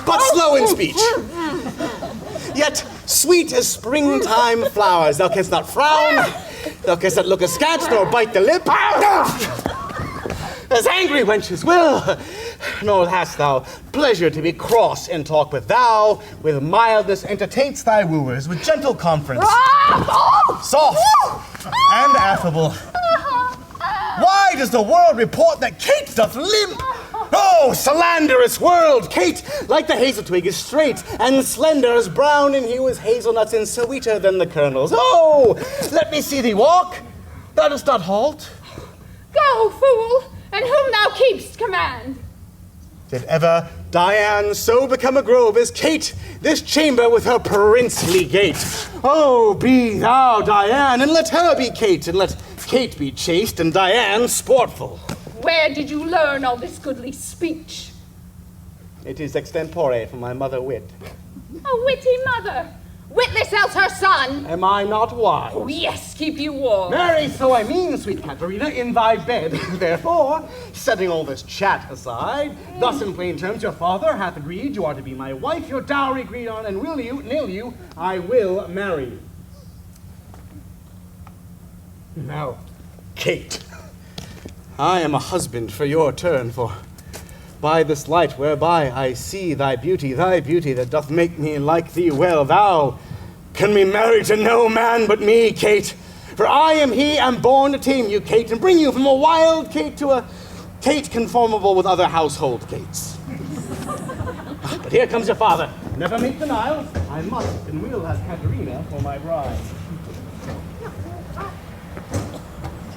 but slow in speech. Yet sweet as springtime flowers, thou canst not frown, thou canst not look askance, nor bite the lip. As angry wenches will, nor hast thou pleasure to be cross in talk, but thou with mildness entertainst thy wooers with gentle conference, soft and affable. Why does the world report that Kate doth limp? Oh, slanderous world! Kate, like the hazel twig, is straight and slender as brown in hue as hazelnuts, and sweeter than the kernels. Oh, let me see thee walk. Thou dost not halt. Go, fool, and whom thou keep'st command. Did ever Diane so become a grove as Kate, this chamber with her princely gait? Oh, be thou Diane, and let her be Kate, and let Kate be chaste, and Diane sportful. Where did you learn all this goodly speech? It is extempore from my mother wit. A witty mother. Witless else her son. Am I not wise? Oh, yes, keep you warm. Marry, so I mean, sweet Katharina, in thy bed. Therefore, setting all this chat aside, thus in plain terms your father hath agreed you are to be my wife, your dowry agreed on, and will you, nill you, I will marry you. Now, Kate, I am a husband for your turn, for by this light whereby I see thy beauty that doth make me like thee well, thou can be married to no man but me, Kate. For I am he, am born to tame you, Kate, and bring you from a wild Kate to a Kate conformable with other household Kates. But here comes your father. Never make denial. I must and will have Katharina for my bride.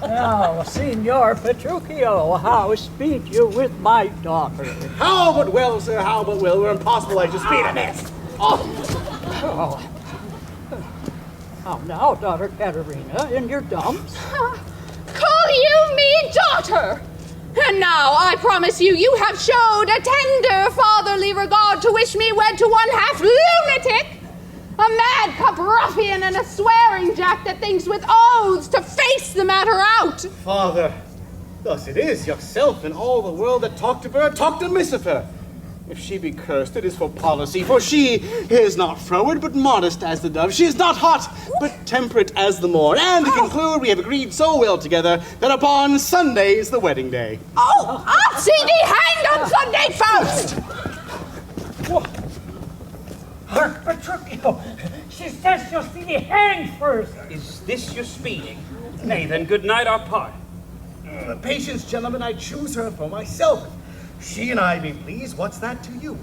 Now, Signor Petruchio, how speed you with my daughter? How but well, sir, how but well. We're impossible I just speed amiss. Oh, now, daughter Katharina, in your dumps? Call you me daughter? And now I promise you, you have showed a tender fatherly regard to wish me wed to one half lunatic, a madcap ruffian and a swearing jack that thinks with oaths to face the matter out. Father, thus it is yourself and all the world that talked of her, talked amiss of her. If she be cursed, it is for policy, for she is not froward, but modest as the dove. She is not hot, but temperate as the morn. And to conclude, we have agreed so well together that upon Sunday is the wedding day. Oh, I'll see thee hanged on Sunday first! Hark, Petruchio! She says she'll see thee hanged first! Is this your speeding? Nay, then good night, our part. Patience, gentlemen, I choose her for myself. She and I be pleased, what's that to you?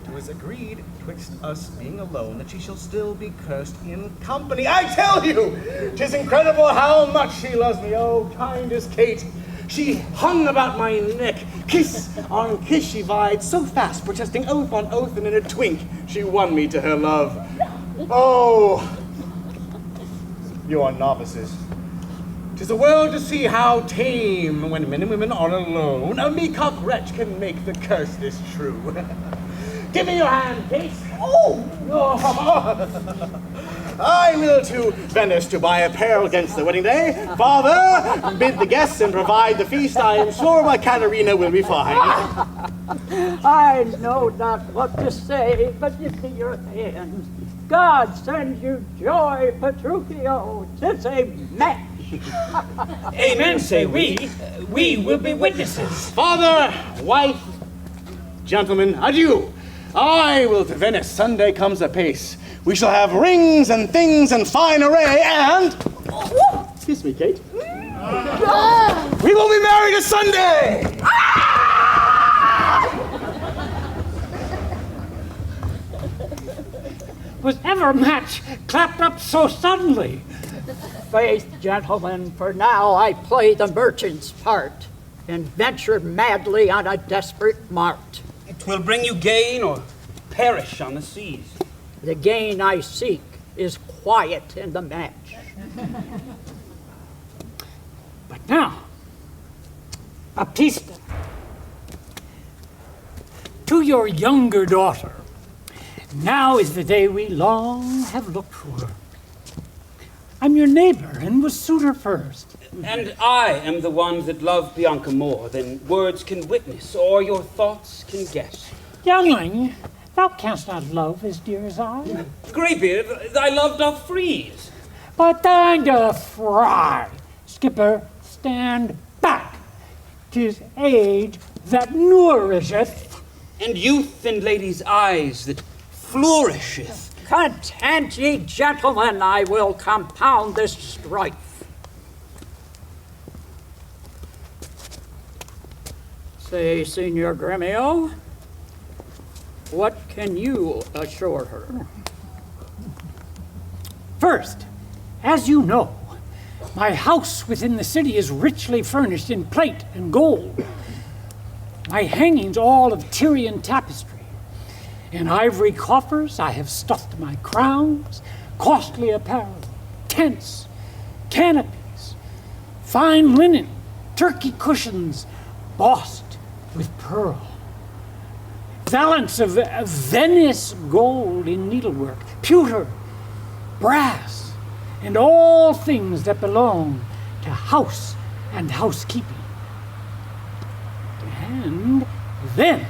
It was agreed, twixt us being alone, that she shall still be cursed in company. I tell you, 'tis incredible how much she loves me. Oh, kindest Kate. She hung about my neck, kiss on kiss she vied, so fast, protesting oath on oath, and in a twink she won me to her love. Oh, you are novices. 'Tis a world to see how tame, when men and women are alone, a meacock wretch can make the curse this true. Give me your hand, Kate. Oh! I will to Venice to buy apparel against the wedding day. Father, bid the guests and provide the feast. I am sure my Katharina will be fine. I know not what to say, but give me your hand. God send you joy, Petruchio. 'Tis a match. Amen, say we. We will be witnesses. Father, wife, gentlemen, adieu. I will to Venice. Sunday comes apace. We shall have rings and things and fine array, and... Kiss me, Kate. We will be married a Sunday! was ever match clapped up so suddenly. Faith, gentlemen, for now I play the merchant's part and venture madly on a desperate mart. 'Twill bring you gain or perish on the seas. The gain I seek is quiet in the match. But now, Baptista, to your younger daughter, now is the day we long have looked for. I'm your neighbor and was suitor first. And I am the one that love Bianca more than words can witness or your thoughts can guess. Youngling, thou canst not love as dear as I. Greybeard, thy love doth freeze. But thine doth fry. Skipper, stand back. 'Tis age that nourisheth. And youth in ladies' eyes that flourisheth. Content, ye gentlemen, I will compound this strife. Say, Signor Gremio, what can you assure her? First, as you know, my house within the city is richly furnished in plate and gold. My hangings all of Tyrian tapestry. In ivory coffers I have stuffed my crowns, costly apparel, tents, canopies, fine linen, turkey cushions, bossed with pearl. Valance of Venice gold in needlework, pewter, brass, and all things that belong to house and housekeeping. And then,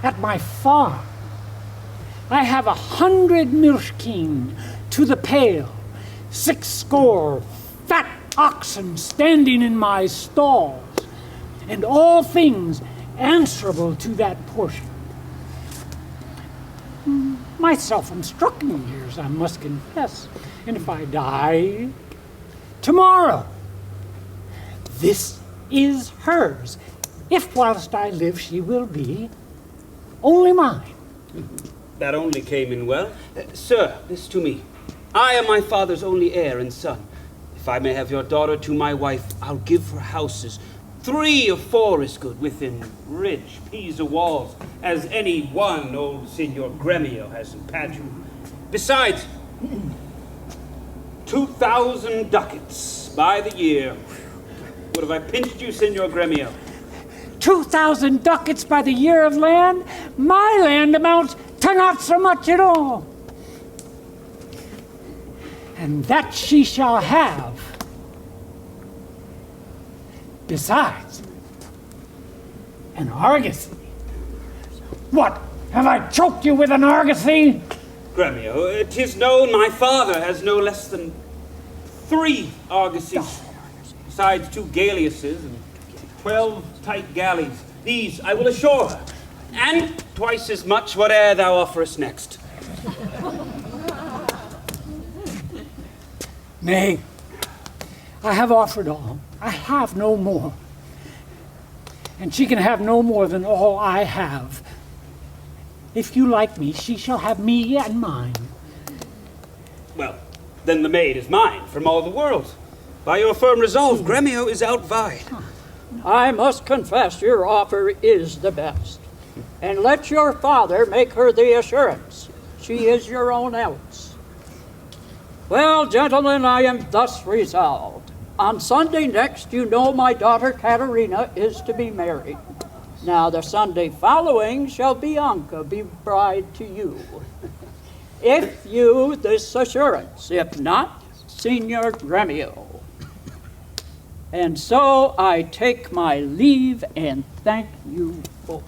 at my farm, I have 100 milchkine to the pail, 60 fat oxen standing in my stalls, and all things answerable to that portion. Myself am struck in years, I must confess, and if I die tomorrow, this is hers. If whilst I live she will be only mine. That only came in well. Sir, this to me. I am my father's only heir and son. If I may have your daughter to my wife, I'll give her houses. 3 or 4 is good, within rich Pisa walls, as any one old Signor Gremio has in Padua. Besides, 2,000 ducats by the year. What have I pinched you, Signor Gremio? 2,000 ducats by the year of land? My land amounts to not so much at all. And that she shall have. Besides, an argosy. What, have I choked you with an argosy? Gremio, 'tis known my father has no less than 3 argosies, besides 2 galleasses and 12 tight galleys. These I will assure her, and twice as much whate'er thou offerest next. Nay, I have offered all. I have no more. And she can have no more than all I have. If you like me, she shall have me and mine. Well, then the maid is mine from all the world. By your firm resolve, Gremio is outvied. I must confess your offer is the best. And let your father make her the assurance. She is your own else. Well, gentlemen, I am thus resolved. On Sunday next, you know my daughter Katherine is to be married. Now the Sunday following shall Bianca be bride to you. If you, this assurance. If not, Signor Gremio. And so I take my leave and thank you both.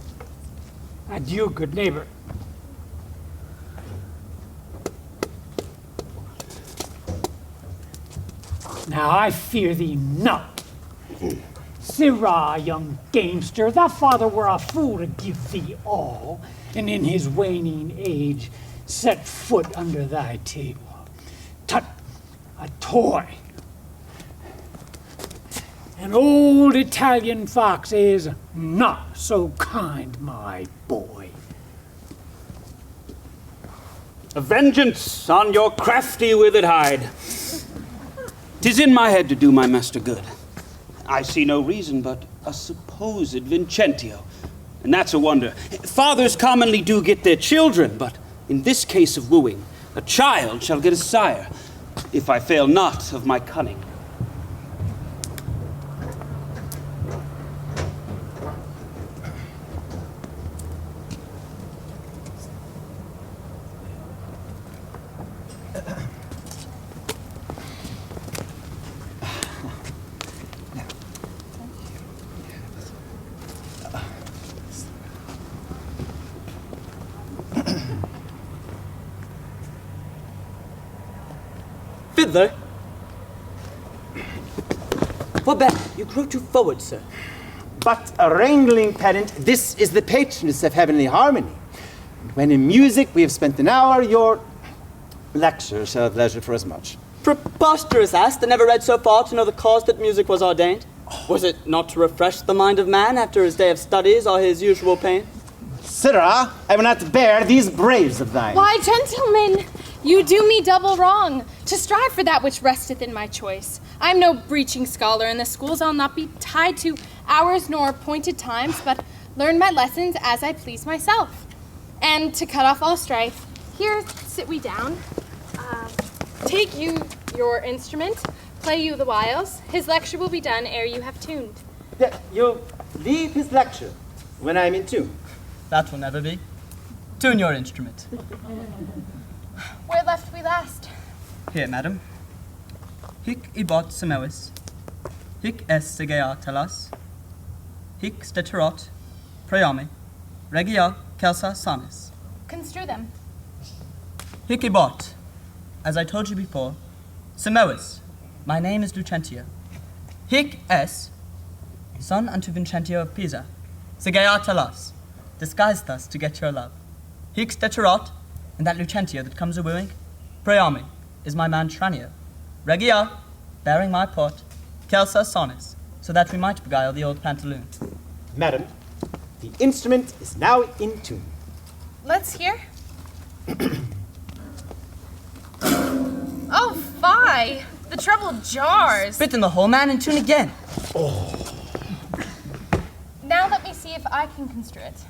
Adieu, good neighbor. Now I fear thee not. Sirrah, young gamester, thy father were a fool to give thee all, and in his waning age set foot under thy table. Tut, a toy. An old Italian fox is not so kind, my boy. A vengeance on your crafty withered hide. 'Tis in my head to do my master good. I see no reason but a supposed Vincentio, and that's a wonder. Fathers commonly do get their children, but in this case of wooing, a child shall get a sire, if I fail not of my cunning. Fiddler? What bet? You grow too forward, sir. But a wrangling pedant, this is the patroness of heavenly harmony. When in music we have spent an hour, your lecture shall have leisure for as much. Preposterous ass that never read so far to know the cause that music was ordained. Was it not to refresh the mind of man after his day of studies or his usual pain? Sirrah, I will not bear these braves of thine. Why, gentlemen, you do me double wrong, to strive for that which resteth in my choice. I am no breaching scholar in the schools. I'll not be tied to hours nor appointed times, but learn my lessons as I please myself. And to cut off all strife, here sit we down. Take you your instrument, play you the whiles. His lecture will be done ere you have tuned. Yeah, you'll leave his lecture when I'm in tune. That will never be. Tune your instrument. Where left we last? Here, madam. Hic ibot semevis, hic es segea telas, hic steterot, preame, regia celsa sanis. Construe them. Hic ibot, as I told you before, semevis, my name is Lucentio. Hic es, son unto Vincentio of Pisa, segea telas, disguised thus to get your love. Hic steterot, and that Lucentio that comes a-wooing, preame, is my man Tranio. Regia, bearing my port, celsa sonis, so that we might beguile the old pantaloon. Madam, the instrument is now in tune. Let's hear. Oh, fie! The treble jars. Spit in the hole, man, and tune again. Now let me see if I can construe it.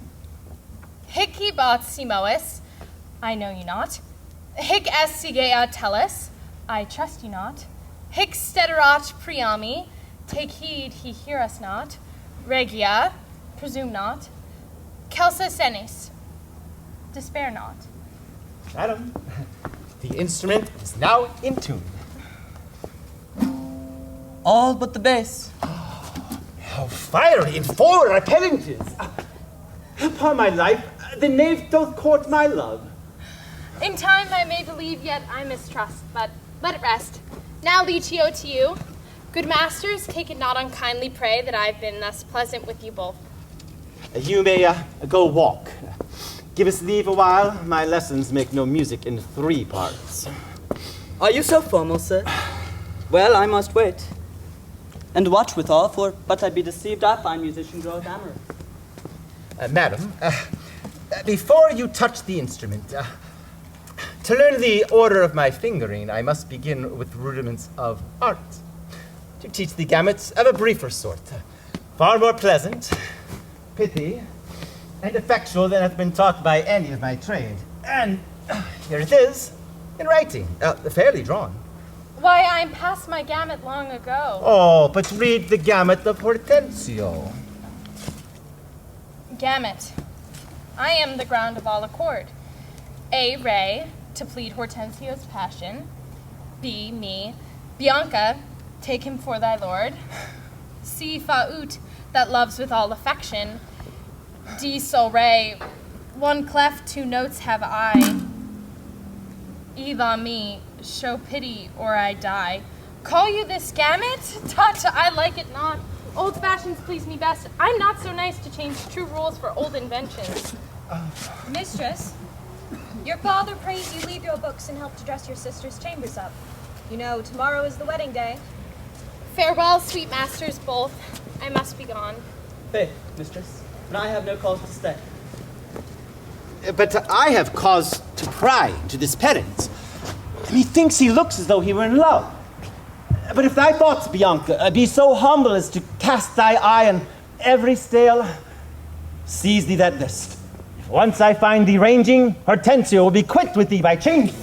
Hic ibot simois, I know you not. Hic es sigea tellus, I trust you not. Hic steterat preami, take heed he hear us not. Regia, presume not. Celsa senis, despair not. Madam, the instrument is now in tune. All but the bass. How fiery and forward our pedant is! Upon my life, the knave doth court my love. In time I may believe, yet I mistrust, but let it rest. Now, Lucentio, to you. Good masters, take it not unkindly, pray, that I've been thus pleasant with you both. You may go walk. Give us leave a while. My lessons make no music in 3 parts. Are you so formal, sir? Well, I must wait. And watch withal, for but I be deceived, I find musician groweth amorous. Madam, before you touch the instrument, to learn the order of my fingering, I must begin with rudiments of art. To teach the gamuts of a briefer sort, far more pleasant, pithy, and effectual than hath been taught by any of my trade. And here it is, in writing, fairly drawn. Why, I'm past my gamut long ago. Oh, but read the gamut of Hortensio. Gamut. I am the ground of all accord. A, re, to plead Hortensio's passion. B, me. Bianca, take him for thy lord. C, faut, that loves with all affection. D, sol, re, 1 clef, 2 notes have I. E, la, me, show pity or I die. Call you this gamut? Tut, I like it not. Old fashions please me best. I'm not so nice to change true rules for old inventions. Mistress, your father prays you leave your books and help to dress your sister's chambers up. You know, tomorrow is the wedding day. Farewell, sweet masters both. I must be gone. Faith, mistress, and I have no cause to stay. But I have cause to pry into this pedant. Methinks he looks as though he were in love. But if thy thoughts, Bianca, be so humble as to cast thy eye on every stale, seize thee that list. If once I find thee ranging, Hortensio will be quit with thee by changing.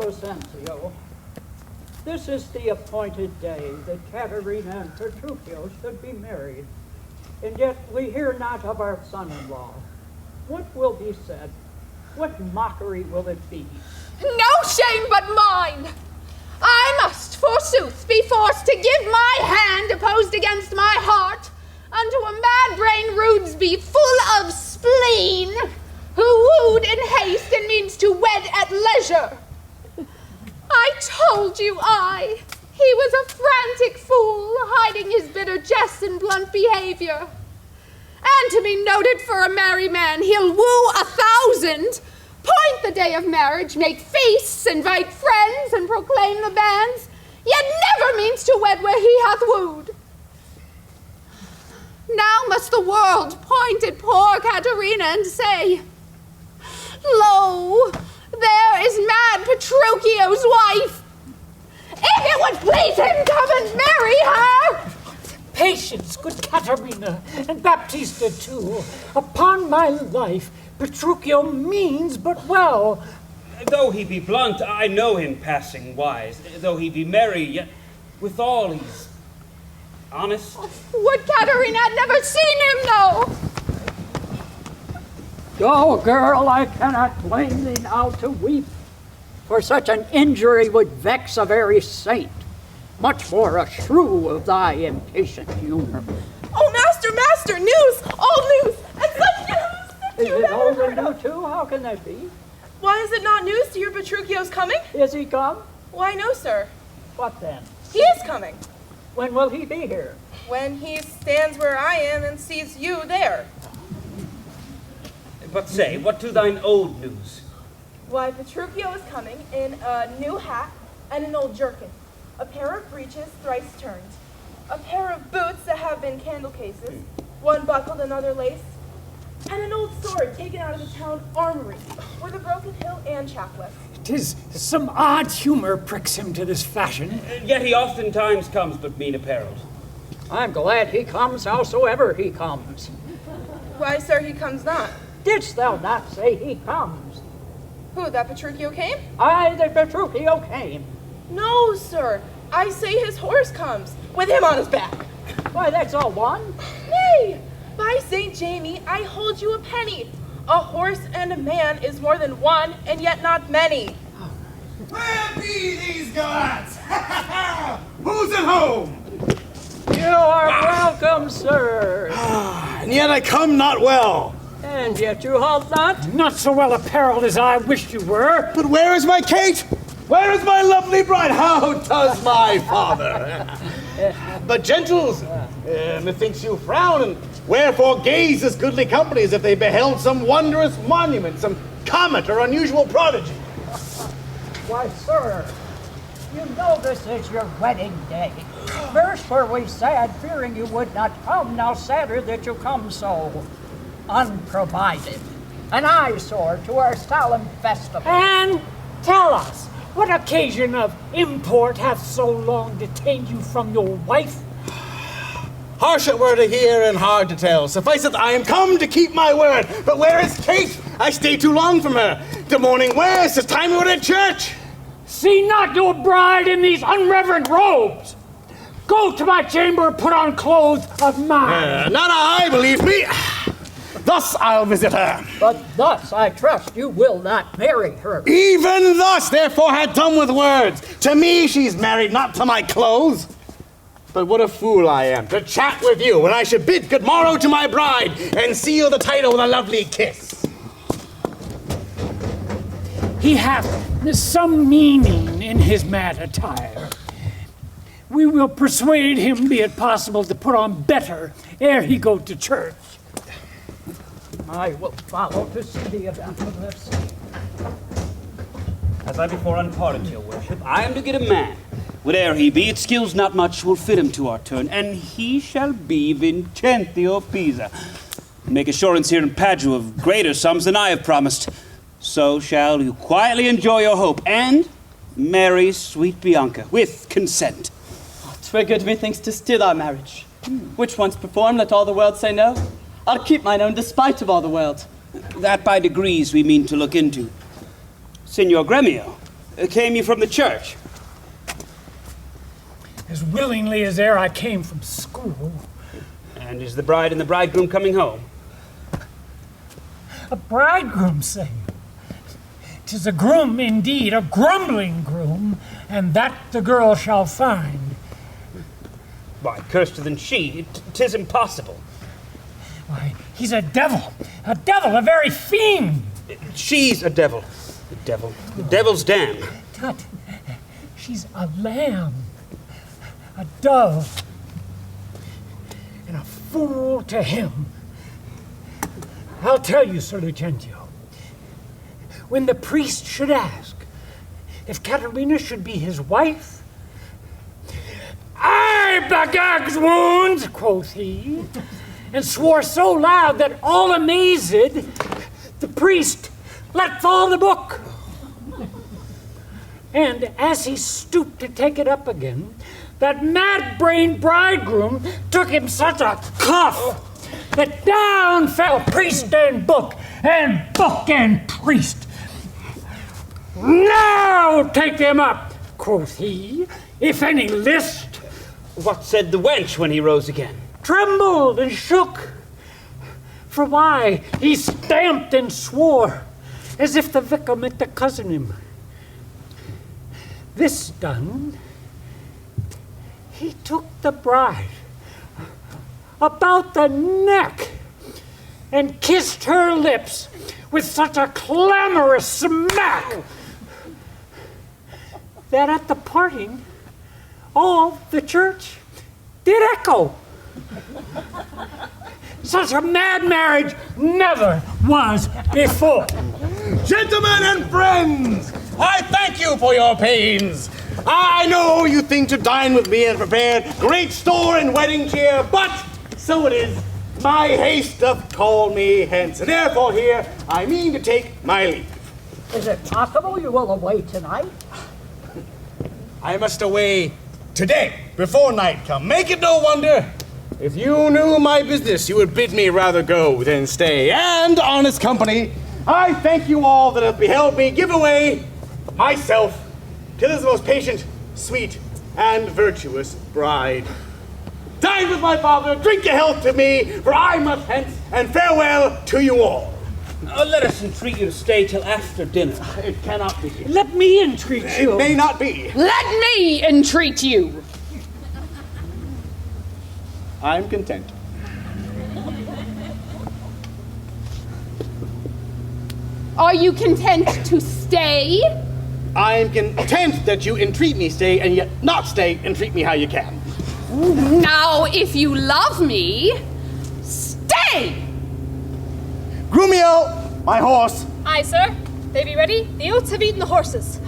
Lucentio, this is the appointed day that Katherine and Petruchio should be married, and yet we hear not of our son-in-law. What will be said? What mockery will it be? No shame but mine! I must, forsooth, be forced to give my hand opposed against my heart unto a mad-brain rudesby full of spleen, who wooed in haste and means to wed at leisure. I told you he was a frantic fool, hiding his bitter jests and blunt behavior. And to be noted for a merry man, he'll woo 1,000, point the day of marriage, make feasts, invite friends, and proclaim the banns, yet never means to wed where he hath wooed. Now must the world point at poor Katharina and say, Lo, there is mad Petruchio's wife. If it would please him, come and marry her. Patience, good Katharina, and Baptista too. Upon my life, Petruchio means but well. Though he be blunt, I know him passing wise. Though he be merry, yet withal he's honest. Would Katharina had never seen him, though. Oh, girl, I cannot blame thee now to weep, for such an injury would vex a very saint, much more a shrew of thy impatient humor. Oh, master, news, all news, and such news! Is it old and new too? How can that be? Why is it not news to hear Petruchio's coming? Is he come? Why, no, sir. What then? He is coming. When will he be here? When he stands where I am and sees you there. But say, what to thine old news? Why, Petruchio is coming in a new hat and an old jerkin, a pair of breeches thrice turned, a pair of boots that have been candle cases, one buckled, another laced, and an old sword taken out of the town armory with a broken hilt and chaplet. 'Tis some odd humor pricks him to this fashion. Yet he oftentimes comes but mean apparelled. I'm glad he comes howsoever he comes. Why, sir, he comes not. Didst thou not say he comes? Who, that Petruchio came? Aye, that Petruchio came. No, sir. I say his horse comes, with him on his back. Why, that's all one. Nay, by St. Jamie, I hold you a penny. A horse and a man is more than one, and yet not many. Where be these gods? Who's at home? You are welcome, sir. And yet I come not well. And yet you halt not? Not so well apparelled as I wished you were. But where is my Kate? Where is my lovely bride? How does my father? But gentles, methinks you frown, and wherefore gaze this goodly company as if they beheld some wondrous monument, some comet or unusual prodigy? Why, sir, you know this is your wedding day. First were we sad, fearing you would not come, now sadder that you come so unprovided. An eyesore to our solemn festival. And Tell us, what occasion of import hath so long detained you from your wife? Harsh it were to hear and hard to tell. Suffice it, I am come to keep my word. But where is Kate? I stay too long from her. The morning wears, 'tis time we were at church. See not your bride in these unreverent robes. Go to my chamber and put on clothes of mine. Not I, believe me. Thus I'll visit her. But thus I trust you will not marry her. Even thus, therefore, had done with words. To me she's married, not to my clothes. But what a fool I am to chat with you when I should bid good morrow to my bride and seal the title with a lovely kiss. He hath some meaning in his mad attire. We will persuade him, be it possible, to put on better ere he go to church. I will follow to see the event of this. As I before unpardoned your worship, I am to get a man. Whate'er he be, it skills not much, will fit him to our turn, and he shall be Lucentio Pisa. Make assurance here in Padua of greater sums than I have promised. So shall you quietly enjoy your hope, and marry sweet Bianca, with consent. 'Twere good, methinks, to still our marriage. Which once performed, let all the world say no. I'll keep mine own despite of all the world. That by degrees we mean to look into. Signor Gremio, came you from the church? As willingly as ere I came from school. And is the bride and the bridegroom coming home? A bridegroom, say you? 'Tis a groom indeed, a grumbling groom, and that the girl shall find. Why, cursed than she, 'tis impossible. Why, he's a devil, a very fiend. She's a devil. The devil's dam. Tut, she's a lamb, a dove, and a fool to him. I'll tell you, Sir Lucentio, when the priest should ask if Katharina should be his wife, "I begags wounds," quoth he, and swore so loud that all amazed, the priest let fall the book. And as he stooped to take it up again, that mad-brained bridegroom took him such a cuff that down fell priest and book and priest. "Now take them up," quoth he, "if any list." What said the wench when he rose again? Trembled and shook. For why, he stamped and swore, as if the vicar meant to cozen him. This done, he took the bride about the neck and kissed her lips with such a clamorous smack that at the parting, all the church did echo. Such a mad marriage never was before. Gentlemen and friends, I thank you for your pains. I know you think to dine with me and prepared great store and wedding cheer, but so it is. My haste doth call me hence, and therefore here I mean to take my leave. Is it possible you will away tonight? I must away today, before night come. Make it no wonder. If you knew my business, you would bid me rather go than stay. And, honest company, I thank you all that have beheld me give away myself to this most patient, sweet, and virtuous bride. Dine with my father, drink a health to me, for I must hence, and farewell to you all. Let us entreat you to stay till after dinner. It cannot be. Let me entreat you. It may not be. Let me entreat you. I'm content. Are you content to stay? I'm content that you entreat me stay, and yet not stay and treat me how you can. Now, if you love me, stay! Gremio, my horse. Aye, sir. They be ready? The oats have eaten the horses.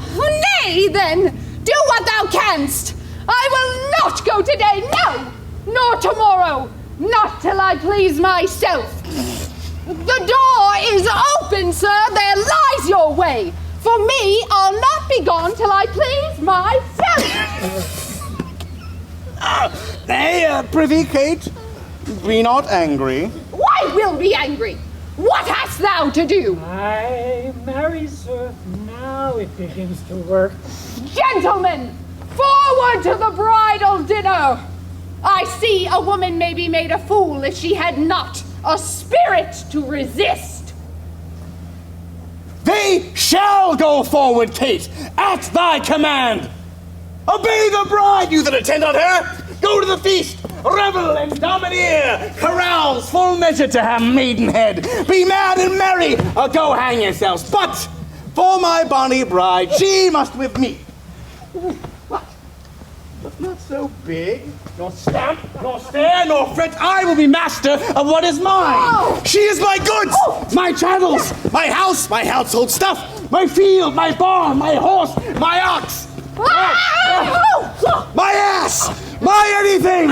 Nay, then, do what thou canst. I will not go today, no, nor tomorrow, not till I please myself. The door is open, sir. There lies your way. For me, I'll not be gone till I please myself. Nay, prithee, Kate, be not angry. Why will be angry? What hast thou to do? Aye, marry, sir, now it begins to work. Gentlemen, forward to the bridal dinner. I see a woman may be made a fool if she had not a spirit to resist. They shall go forward, Kate, at thy command. Obey the bride, you that attend on her. Go to the feast, revel and domineer, carouse full measure to her maidenhead. Be mad and merry, or go hang yourselves. But for my bonny bride, she must with me. What? But not so big, nor stamp, nor stare, nor fret. I will be master of what is mine. Oh. She is my goods, my chattels, my house, my household stuff, my field, my barn, my horse, my ox. My ass! My anything!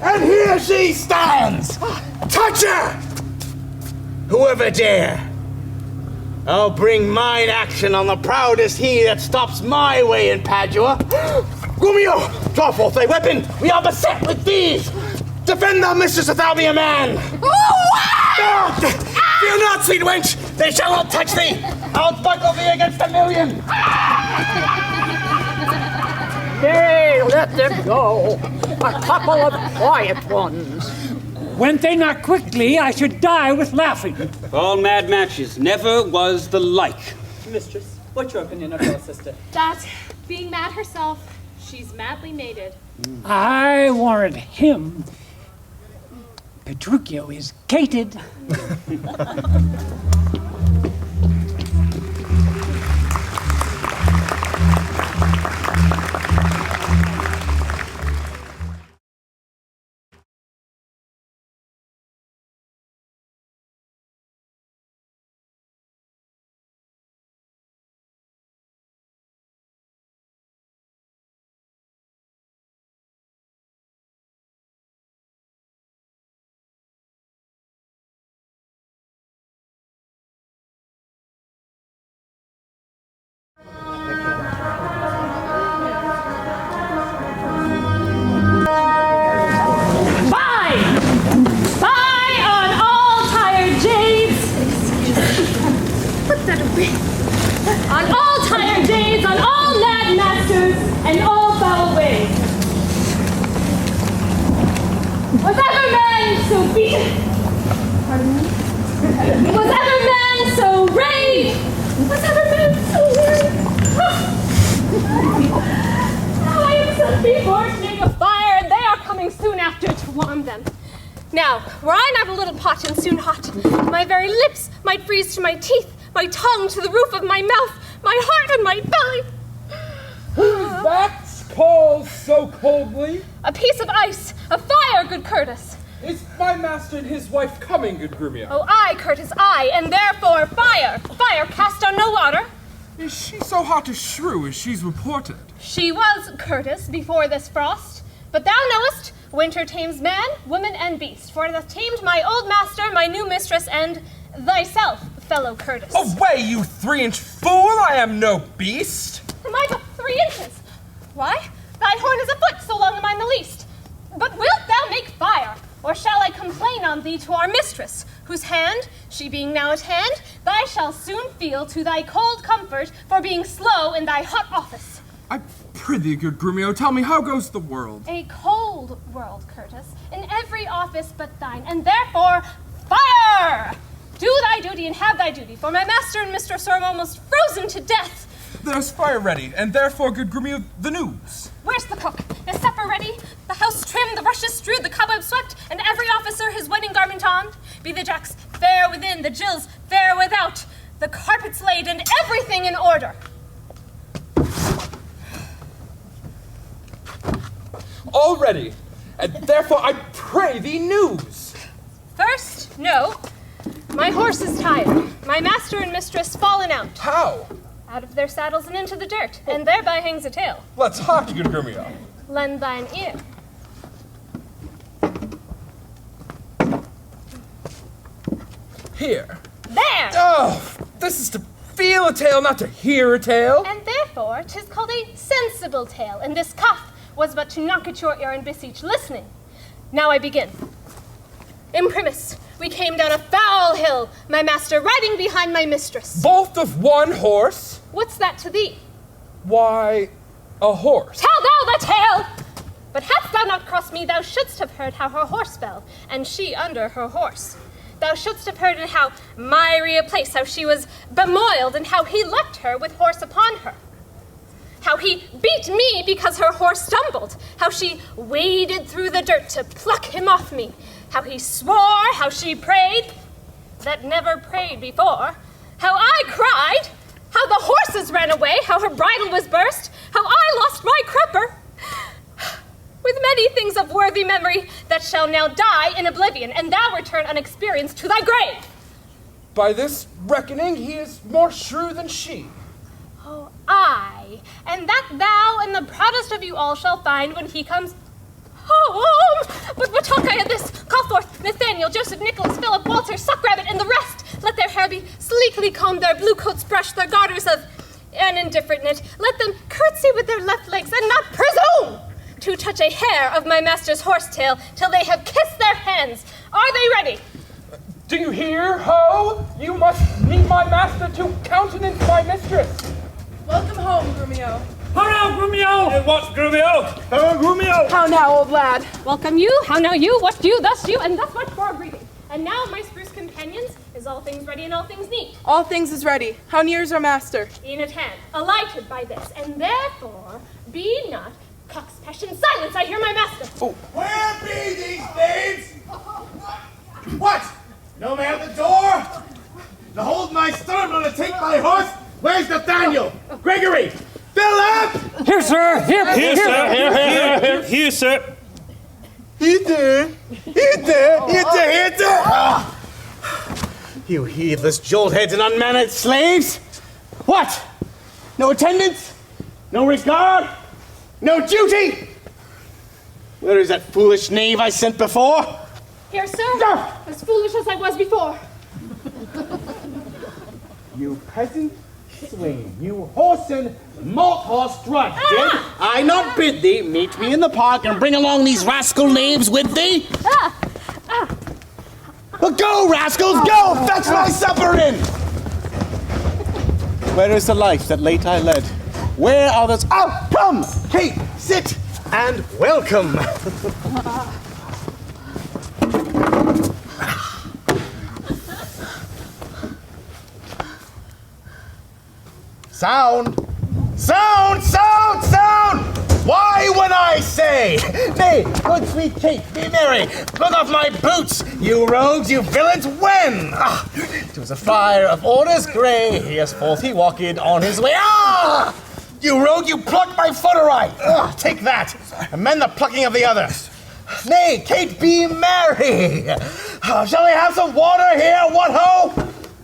And here she stands! Touch her! Whoever dare! I'll bring mine action on the proudest he that stops my way in Padua. Gremio, draw forth thy weapon! We are beset with thieves! Defend thou, mistress, if thou be a man! Fear not, sweet wench! They shall not touch thee! I'll buckle thee against 1,000,000! Nay, let them go. A couple of quiet ones. Went they not quickly, I should die with laughing. All mad matches, never was the like. Mistress, what's your opinion of your sister? That, being mad herself, she's madly mated. I warrant him. Petruchio is cated. On all tired days, on all mad masters, and all foul ways. Was ever man so beaten? Pardon me? Was ever man so raged? Was ever man so weary? Now I am sent before to make a fire, and they are coming soon after to warm them. Now, were I not a little pot and soon hot, my very lips might freeze to my teeth, my tongue to the roof of my mouth, my heart and my belly. Who's that calls so coldly? A piece of ice, a fire, good Curtis. Is my master and his wife coming, good Gremio? Oh, aye, Curtis, aye, and therefore fire. Fire cast on no water. Is she so hot as Shrew as she's reported? She was, Curtis, before this frost. But thou knowest, winter tames man, woman, and beast, for it hath tamed my old master, my new mistress, and thyself, fellow Curtis. Away, you 3-inch fool! I am no beast! Am I but 3 inches? Why, thy horn is a foot, so long am I the least. But wilt thou make fire, or shall I complain on thee to our mistress, whose hand, she being now at hand, thy shall soon feel to thy cold comfort for being slow in thy hot office? I prithee, good Gremio, tell me, how goes the world? A cold world, Curtis, in every office but thine, and therefore, fire! Do thy duty and have thy duty, for my master and mistress are almost frozen to death. There's fire ready, and therefore, good Gremio, the news. Where's the cook? Is supper ready? The house trimmed, the rushes strewed, the cobwebs swept, and every officer his wedding garment on? Be the jacks fair within, the jills fair without, the carpets laid, and everything in order. All ready, and therefore I pray thee news. First, no. My horse is tired. My master and mistress fallen out. How? Out of their saddles and into the dirt, and thereby hangs a tail. Let's hark, good Gremio. Lend thine ear. Here. There! Oh, this is to feel a tale, not to hear a tale. And therefore 'tis called a sensible tale, and this cuff was but to knock at your ear and beseech listening. Now I begin. Imprimis, we came down a foul hill, my master riding behind my mistress. Both of one horse? What's that to thee? Why, a horse. Tell thou the tale! But hadst thou not crossed me, thou shouldst have heard how her horse fell, and she under her horse. Thou shouldst have heard in how miry a place, how she was bemoiled, and how he left her with horse upon her. How he beat me because her horse stumbled, how she waded through the dirt to pluck him off me, how he swore, how she prayed, that never prayed before, how I cried, how the horses ran away, how her bridle was burst, how I lost my crupper, with many things of worthy memory that shall now die in oblivion, and thou return unexperienced to thy grave. By this reckoning, he is more shrew than she. Oh, aye, and that thou and the proudest of you all shall find when he comes home. But what talk I of this? Call forth Nathaniel, Joseph, Nicholas, Philip, Walter, Suckrabbit, and the rest. Let their hair be sleekly combed, their blue coats brushed, their garters of an indifferent knit. Let them curtsy with their left legs, and not presume to touch a hair of my master's horsetail till they have kissed their hands. Are they ready? Do you hear, ho? You must need my master to countenance my mistress. Welcome home, Gremio. How now, Gremio? Hey, what's Gremio? Gremio? How now, old lad? Welcome you, how now you, what you, thus you, and thus much more greeting. And now, my spruce companions, is all things ready and all things neat. All things is ready. How near is our master? E'en at hand, alighted by this, and therefore be not cock's passion. Silence, I hear my master. Oh. Where be these babes? What? No man at the door? To hold my stirrup and to take my horse? Where's Nathaniel? Gregory! Philip! Here, sir. Here, Here, sir. Here, You heedless joltheads and unmannered slaves! What? No attendance? No regard? No duty? Where is that foolish knave I sent before? Here, sir, as foolish as I was before. You peasant swain, you whoreson malt horse drudge, did I not bid thee meet me in the park and bring along these rascal knaves with thee? Well, go, rascals, go! Fetch my supper in! Where is the life that late I led? Where are those... Oh, come! Kate, sit and welcome. Sound! Sound! Sound! Sound! Why when I say? Nay, good sweet Kate, be merry. Look off my boots, you rogues, you villains, when? Ah, 'twas a fire of orders grey, here's forth he walked on his way. Ah! You rogue, you plucked my foot awry. Ah, take that, and mend the plucking of the other. Nay, Kate, be merry. Ah, shall we have some water here, what ho?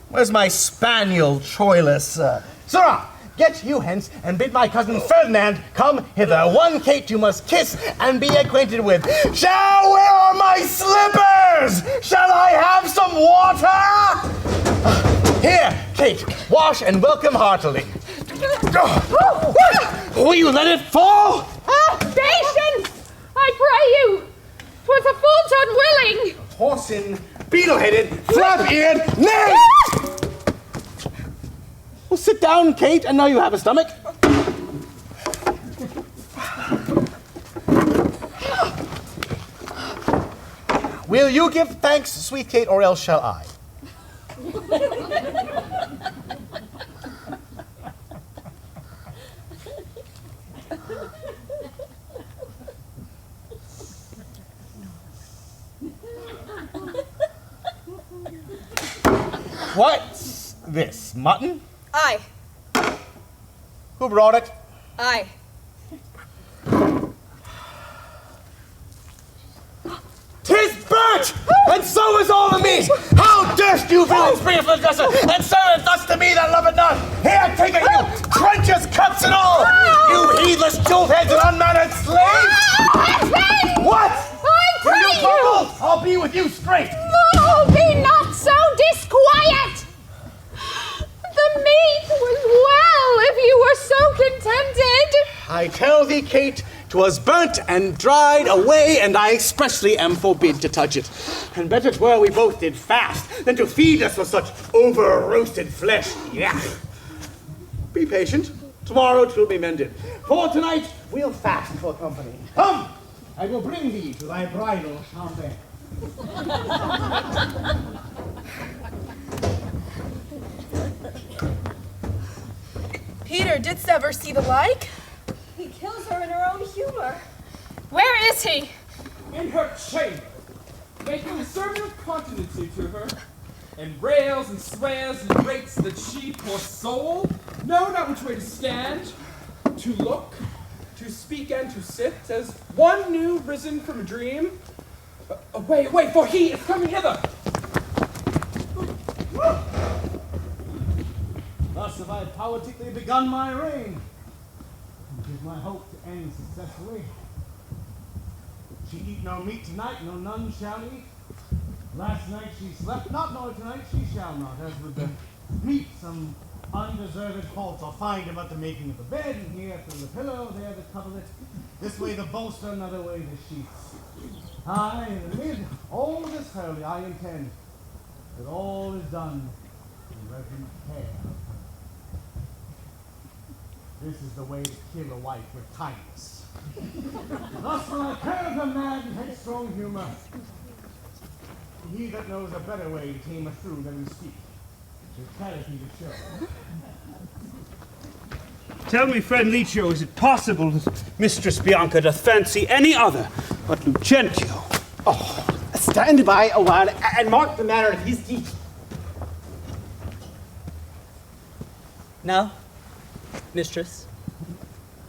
Where's my spaniel, Troilus? Sirrah, get you hence and bid my cousin Ferdinand come hither. One Kate you must kiss and be acquainted with. Where are my slippers? Shall I have some water? Here, Kate, wash and welcome heartily. What? Will you let it fall? Patience! I pray you! 'Twas a fault unwilling! Horsin, beetle-headed, flap-eared, nay! Well, sit down, Kate, and now you have a stomach. Will you give thanks, sweet Kate, or else shall I? What's this, mutton? Aye. Who brought it? Aye. "'Tis burnt, and so is all the meat! How durst you villains bring it from the dresser, and serve it thus to me that love it not? Here, take it, you trenchers, cups, and all! You heedless joltheads and unmannered slaves! Husband! What? I Will pray you you! bubble? I'll be with you straight! Oh, be not so disquiet! The meat I tell thee, Kate, 'twas burnt and dried away, and I expressly am forbid to touch it. And better 'twere we both did fast than to feed us with such over-roasted flesh. Yeah. Be patient. Tomorrow 'twill be mended. For tonight we'll fast for company. Come, I will bring thee to thy bridal champagne. Peter, didst ever see the like? He kills her in her own humor. Where is he? In her chamber, making a sermon of continency to her, and rails and swears and rates that she, poor soul, know not which way to stand, to look, to speak, and to sit, as one new risen from a dream. Wait, for he is coming hither! Thus have I politically begun my reign. It is my hope to end successfully. She eat no meat tonight, no none shall eat. Last night she slept not, nor tonight she shall not. As with the meat, some undeserved faults I'll find about the making of the bed, and here from the pillow, there the coverlet, this way the bolster, another way the sheets. Aye, and amid all this hurly I intend that all is done in reverent care. This is the way to kill a wife with kindness. Thus will I curb her mad and headstrong humor. He that knows a better way to tame a shrew than to speak, it carries me to show. Tell me, friend Licio, is it possible that Mistress Bianca doth fancy any other but Lucentio? Oh, stand by a while and mark the manner of his teeth. Now, mistress,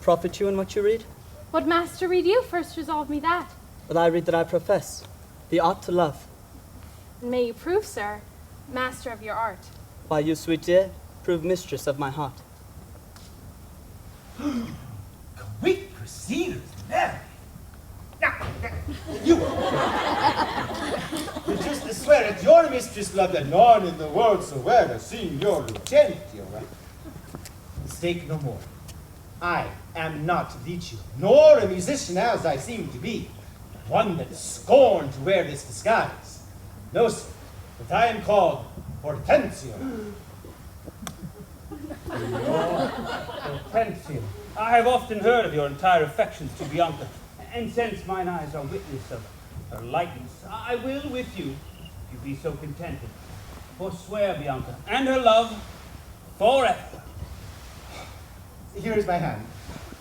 profit you in what you read? What master read you? First resolve me that. Well, I read that I profess, the art to love. And may you prove, sir, master of your art. Why, you, sweet dear, prove mistress of my heart. Quick proceeders, Mary. Now, you just swear at your mistress love that none in the world soever seen your Lucentio. Mistake no more. I am not Licio, nor a musician as I seem to be, one that scorned to wear this disguise. No, sir, but I am called Hortensio. Hortensio, I have often heard of your entire affections to Bianca, and since mine eyes are witness of her likeness, I will with you, if you be so contented, forswear Bianca and her love forever. Here is my hand,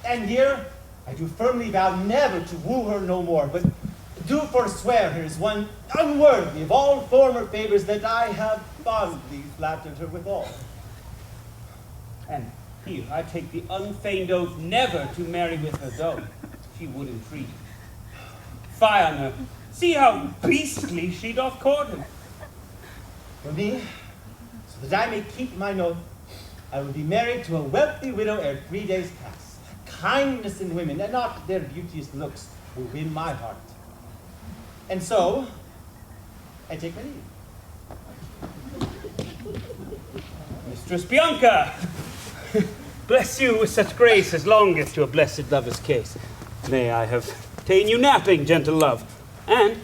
and here I do firmly vow never to woo her no more, but do forswear her as one unworthy of all former favors that I have fondly flattered her withal. And here I take the unfeigned oath never to marry with her, though she would entreat. Fie on her. See how beastly she doth court him. For me, so that I may keep mine oath, I will be married to a wealthy widow ere 3 days pass. Kindness in women, and not their beauteous looks, will win my heart. And so, I take my leave. Mistress Bianca! Bless you with such grace as longeth to a blessed lover's case. May I have ta'en you napping, gentle love, and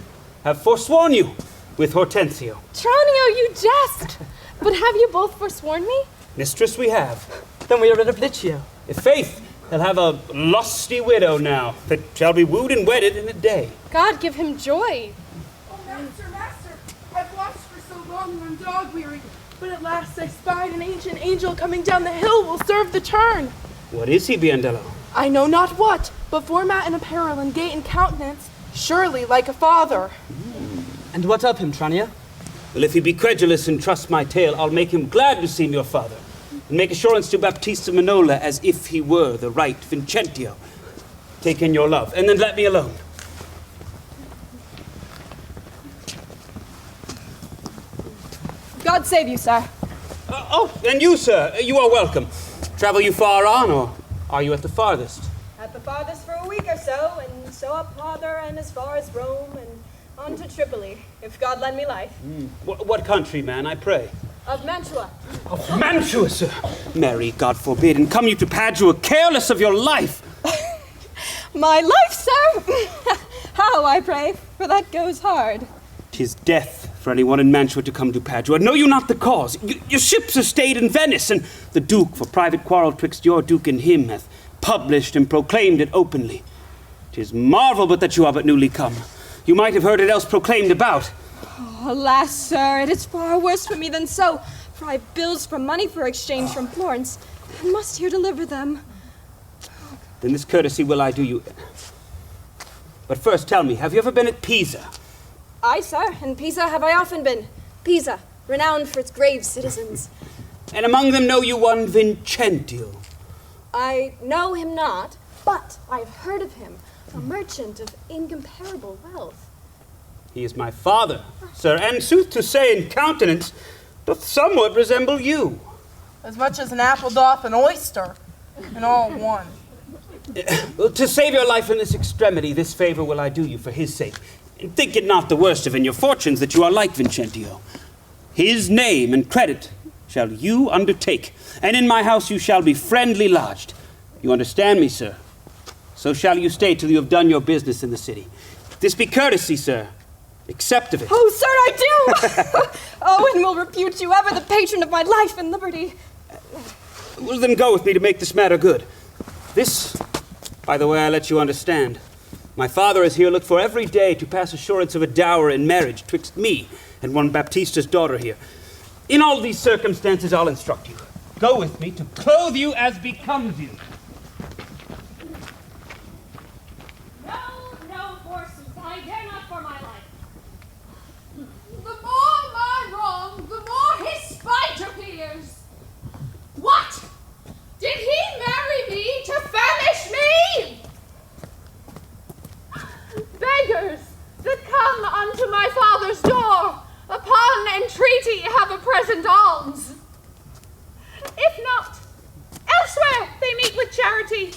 have forsworn you with Hortensio. Tranio, you jest! But have you both forsworn me? Mistress, we have. Then we are rid of Licio. I' faith, he'll have a lusty widow now, that shall be wooed and wedded in a day. God give him joy. Oh, master, I've watched for so long and I'm dog-weary, but at last I spied an ancient angel coming down the hill will serve the turn. What is he, Biandello? I know not what, but format and apparel and gait and countenance, surely like a father. And what of him, Tranio? Well, if he be credulous and trust my tale, I'll make him glad to seem your father, and make assurance to Baptista Manola as if he were the right Vincentio. Take in your love, and then let me alone. God save you, sir. And you, sir, you are welcome. Travel you far on, or are you at the farthest? At the farthest for a week or so, and so up farther and as far as Rome, and on to Tripoli, if God lend me life. What country, man, I pray? Of Mantua. Of Mantua, sir. Marry, God forbid, and come you to Padua careless of your life. My life, sir! How, I pray, for that goes hard. 'Tis death for anyone in Mantua to come to Padua. Know you not the cause? Your ships are stayed in Venice, and the Duke, for private quarrel twixt your Duke and him, hath published and proclaimed it openly. 'Tis marvel but that you are but newly come. You might have heard it else proclaimed about. Oh, alas, sir, it is far worse for me than so, for I have bills for money for exchange from Florence, and must here deliver them. Then this courtesy will I do you. But first tell me, have you ever been at Pisa? Aye, sir, in Pisa have I often been. Pisa, renowned for its grave citizens. And among them know you one Vincentio? I know him not, but I have heard of him, a merchant of incomparable wealth. He is my father, sir, and sooth to say in countenance, doth somewhat resemble you. As much as an apple doth an oyster, and all one. To save your life in this extremity, this favor will I do you for his sake. And think it not the worst of in your fortunes that you are like Vincentio. His name and credit shall you undertake, and in my house you shall be friendly lodged. You understand me, sir? So shall you stay till you have done your business in the city. This be courtesy, sir. Accept of it. Oh, sir, I do! Owen will repute you ever the patron of my life and liberty. Well, then go with me to make this matter good. This, by the way, I let you understand. My father is here looked for every day to pass assurance of a dower in marriage twixt me and one Baptista's daughter here. In all these circumstances, I'll instruct you. Go with me to clothe you as becomes you. No, forsooth, I dare not for my life. The more my wrong, the more his spite appears. What? Did he marry me to furnish me? Beggars that come unto my father's door, upon entreaty have a present alms. If not, elsewhere they meet with charity.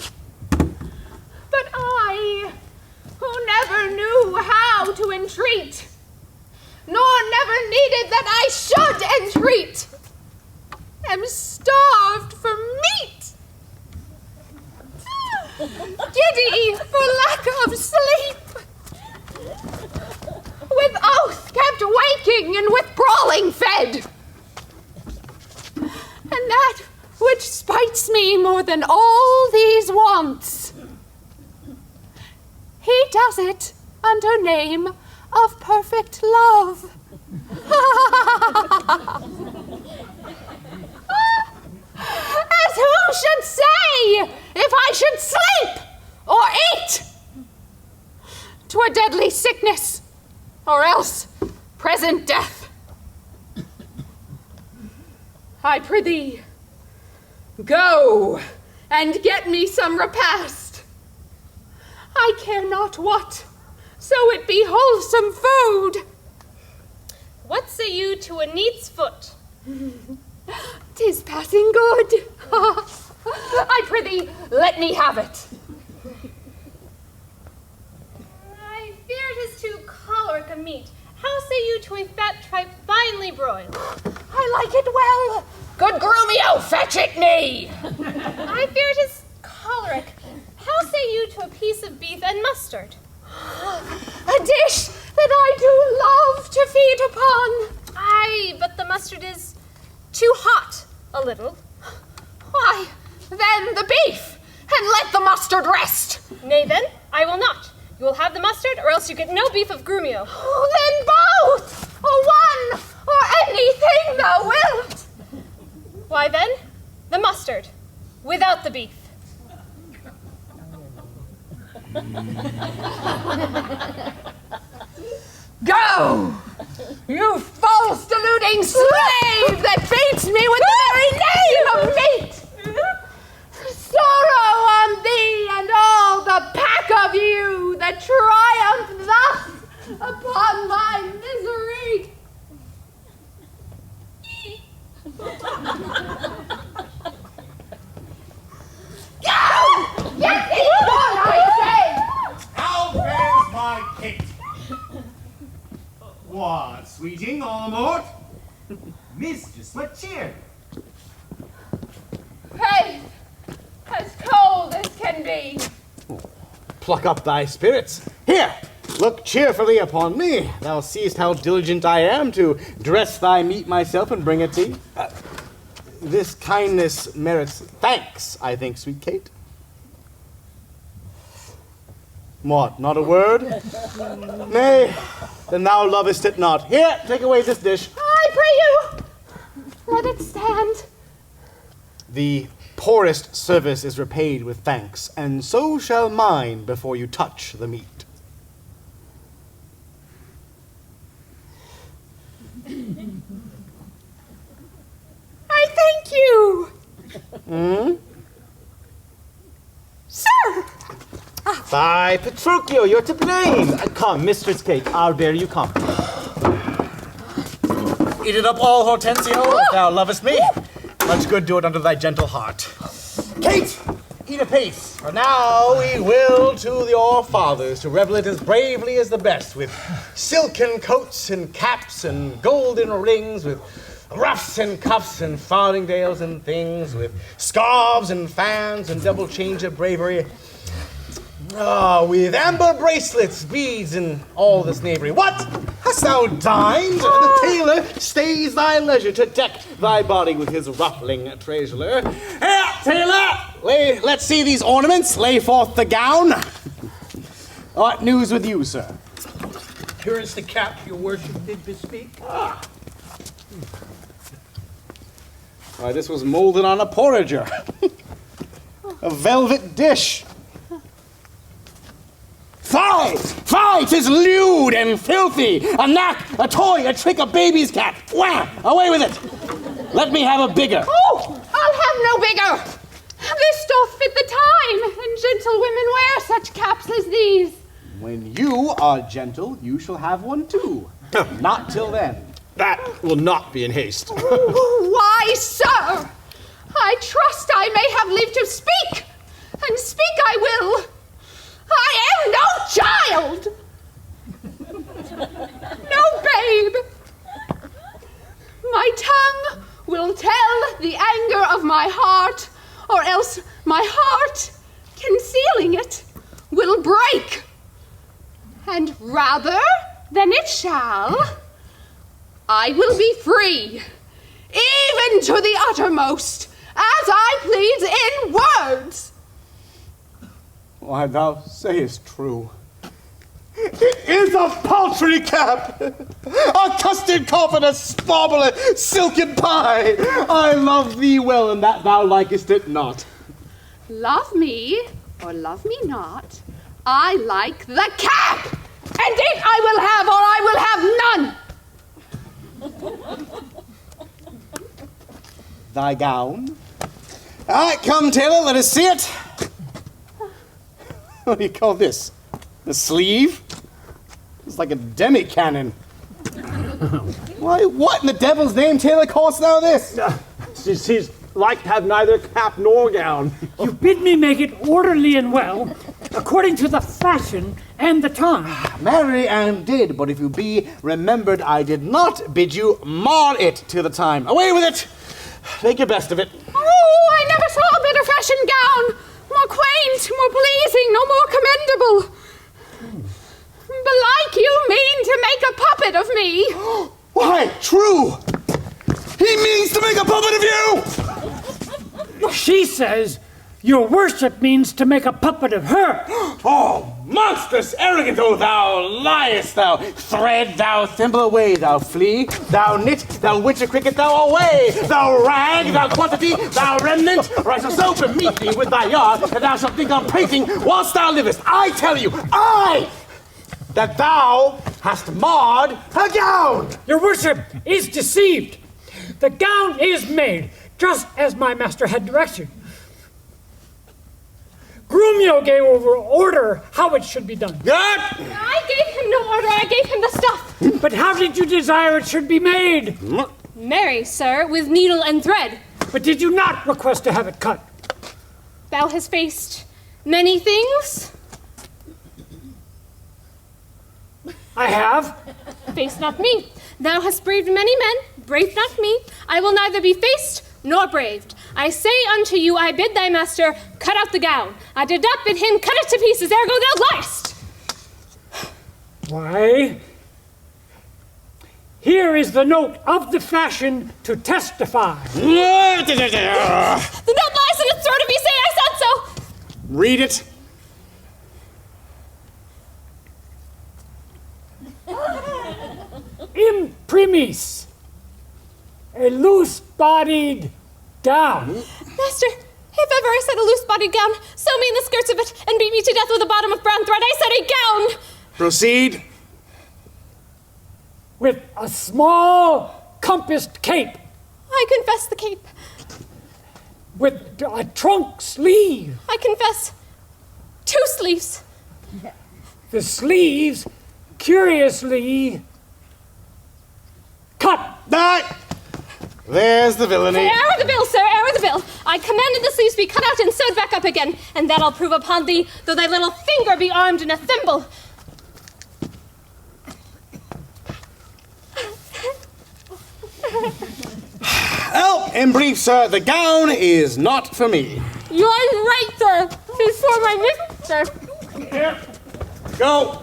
But I, who never knew how to entreat, nor never needed that I should entreat, am starved for meat, giddy for lack of sleep, with oath kept waking and with brawling fed. And that which spites me more than all these wants, he does it under name of perfect love. As who should say, if I should sleep or eat, 'twere deadly sickness, or else present death. I prithee, go and get me some repast. I care not what, so it be wholesome food. What say you to a neat's foot? 'Tis passing good. I prithee, let me have it. I fear 'tis too choleric a meat. How say you to a fat tripe finely broiled? I like it well. Good Gremio, fetch it me. I fear 'tis choleric. How say you to a piece of beef and mustard? A dish that I do love to feed upon. Aye, but the mustard is too hot, a little. Why, then the beef, and let the mustard rest. Nay then, I will not. You will have the mustard, or else you get no beef of Gremio. Oh, then both, or one, or anything thou wilt. Why then, the mustard, without the beef. Go, you false deluding slave that baits me with the very name of meat. Sorrow on thee and all the pack of you that triumph thus upon my misery. Go! Get thee gone, I say! How fares my Kate? What, sweeting, almort? Mistress, what cheer? Faith, as cold as can be. pluck up thy spirits. Here, look cheerfully upon me. Thou seest how diligent I am to dress thy meat myself and bring it thee. This kindness merits thanks, I think, sweet Kate. What, not a word? Nay, then thou lovest it not. Here, take away this dish. I pray you, let it stand. The poorest service is repaid with thanks, and so shall mine before you touch the meat. I thank you. Sir! By Petruchio, you're to blame. Come, Mistress Kate, I'll bear you company. Eat it up all, Hortensio, if thou lovest me. Much good do it unto thy gentle heart. Kate, eat apace, for now we will to your fathers to revel it as bravely as the best, with silken coats and caps and golden rings, with ruffs and cuffs and farthingales and things, with scarves and fans and double change of bravery. With amber bracelets, beads, and all this knavery. What? Hast thou dined? The tailor stays thy leisure to deck thy body with his ruffling treasure. Here, tailor! Let's see these ornaments. Lay forth the gown. What news with you, sir? Here is the cap your worship did bespeak. Why, this was molded on a porringer. A velvet dish. Fie! 'Tis lewd and filthy! A knack, a toy, a trick, a baby's cat! Wham! Away with it! Let me have a bigger! Oh, I'll have no bigger! This doth fit the time, and gentle women wear such caps as these. When you are gentle, you shall have one too. Not till then. That will not be in haste. Why, sir, I trust I may have lived to speak, and speak I will. I am no child, no babe. My tongue will tell the anger of my heart, or else my heart, concealing it, will break. And rather than it shall, I will be free, even to the uttermost, as I please in words. Why, thou sayest true. It is a paltry cap, a custard coffin, a spauble, a silken pie. I love thee well, and that thou likest it not. Love me, or love me not, I like the cap, and it I will have, or I will have none. Thy gown? All right, come, tailor, let us see it. What do you call this? The sleeve? It's like a demi-cannon. Why, what in the devil's name, tailor, callest thou this? She's like to have neither cap nor gown. You bid me make it orderly and well, according to the fashion and the time. Marry and did, but if you be remembered, I did not bid you mar it to the time. Away with it! Make your best of it. Oh, I never saw a better fashion gown. More quaint, more pleasing, no more commendable. Belike you mean to make a puppet of me. Why, true! He means to make a puppet of you! She says your worship means to make a puppet of her. Oh, monstrous arrogant, oh, thou liest, thou thread, thou thimble, away, thou flea, thou knit, thou witcher cricket, thou away, thou rag, thou quantity, thou remnant, or I shall so bemeet thee with thy yard, that thou shalt think on prating whilst thou livest. I tell you, that thou hast marred her gown. Your worship is deceived. The gown is made, just as my master had direction. Gremio gave over order how it should be done. I gave him no order, I gave him the stuff. But how did you desire it should be made? Marry, sir, with needle and thread. But did you not request to have it cut? Thou hast faced many things. I have. Face not me. Thou hast braved many men, brave not me. I will neither be faced nor braved. I say unto you, I bid thy master cut out the gown. I did not bid him cut it to pieces, ergo thou liest. Why, here is the note of the fashion to testify. The note lies in its throat if you say I said so. Read it. Imprimis, a loose-bodied gown. Master, if ever I said a loose-bodied gown, sew me in the skirts of it and beat me to death with a bottom of brown thread. I said a gown. Proceed. With a small compassed cape. I confess the cape. With a trunk sleeve. I confess 2 sleeves. The sleeves curiously cut. There's the villainy. Error the bill, sir, error the bill. I commanded the sleeves be cut out and sewed back up again, and that I'll prove upon thee, though thy little finger be armed in a thimble. Help! In brief, sir, the gown is not for me. You are right, sir. Tis for my mistress. Go.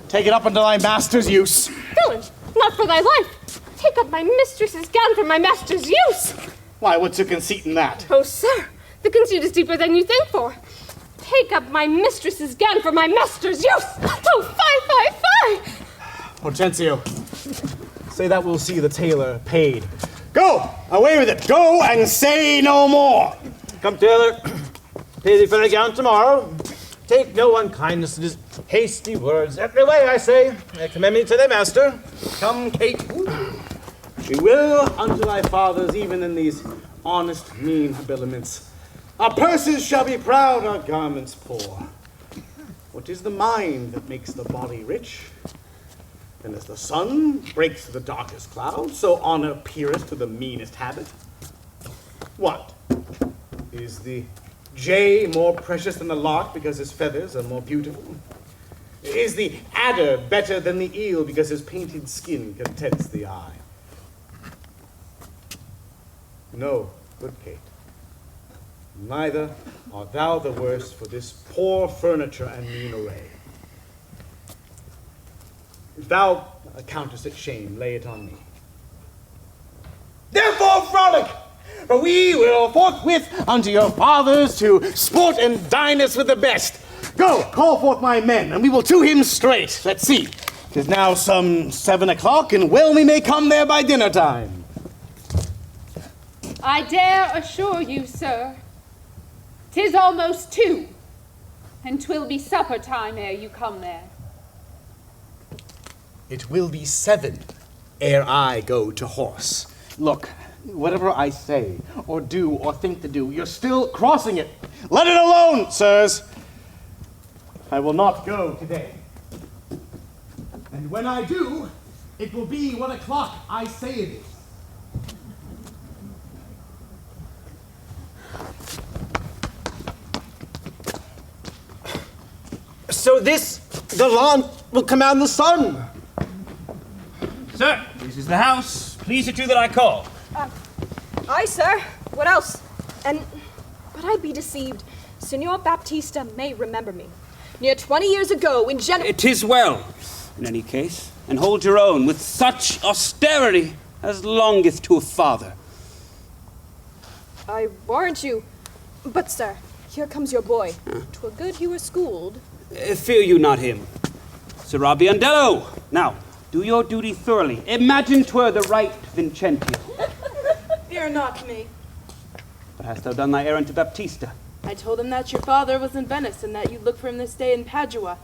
Take it up until thy master's use. Villain, not for thy life. Take up my mistress's gown for my master's use. Why, what's your conceit in that? Oh, sir, the conceit is deeper than you think for. Take up my mistress's gown for my master's use. Oh, fie. Hortensio, say that we'll see the tailor paid. Go! Away with it! Go and say no more! Come, tailor. Pay thee for the gown tomorrow. Take no unkindness in his hasty words. Every way, I say. Commend me to thy master. Come, Kate. We will unto thy fathers, even in these honest, mean habiliments. Our purses shall be proud, our garments poor. What is the mind that makes the body rich? And as the sun breaks through the darkest cloud, so honor peereth to the meanest habit. What? Is the jay more precious than the lark because his feathers are more beautiful? Is the adder better than the eel because his painted skin contents the eye? No, good Kate. Neither art thou the worse for this poor furniture and mean array. If thou accountest it shame, lay it on me. Therefore, frolic! For we will forthwith unto your fathers to sport and dine us with the best. Go, call forth my men, and we will to him straight. Let's see. 'Tis now some 7 o'clock, and well we may come there by dinner time. I dare assure you, sir, 'tis almost 2, and 'twill be supper time ere you come there. It will be 7 ere I go to horse. Look, whatever I say, or do, or think to do, you're still crossing it. Let it alone, sirs. I will not go today. And when I do, it will be what o'clock I say it is. So this gallant will command the sun. Sir, this is the house. Please it you that I call. Aye, sir. What else? But I be deceived. Signor Baptista may remember me. Near 20 years ago, in It is well, in any case, and hold your own with such austerity as longeth to a father. I warrant you. But, sir, here comes your boy. 'Twere good he were schooled. Fear you not him. Sir Biondello, now, do your duty thoroughly. Imagine 'twere the right Vincentio. Fear not me. But hast thou done thy errand to Baptista? I told him that your father was in Venice and that you'd look for him this day in Padua.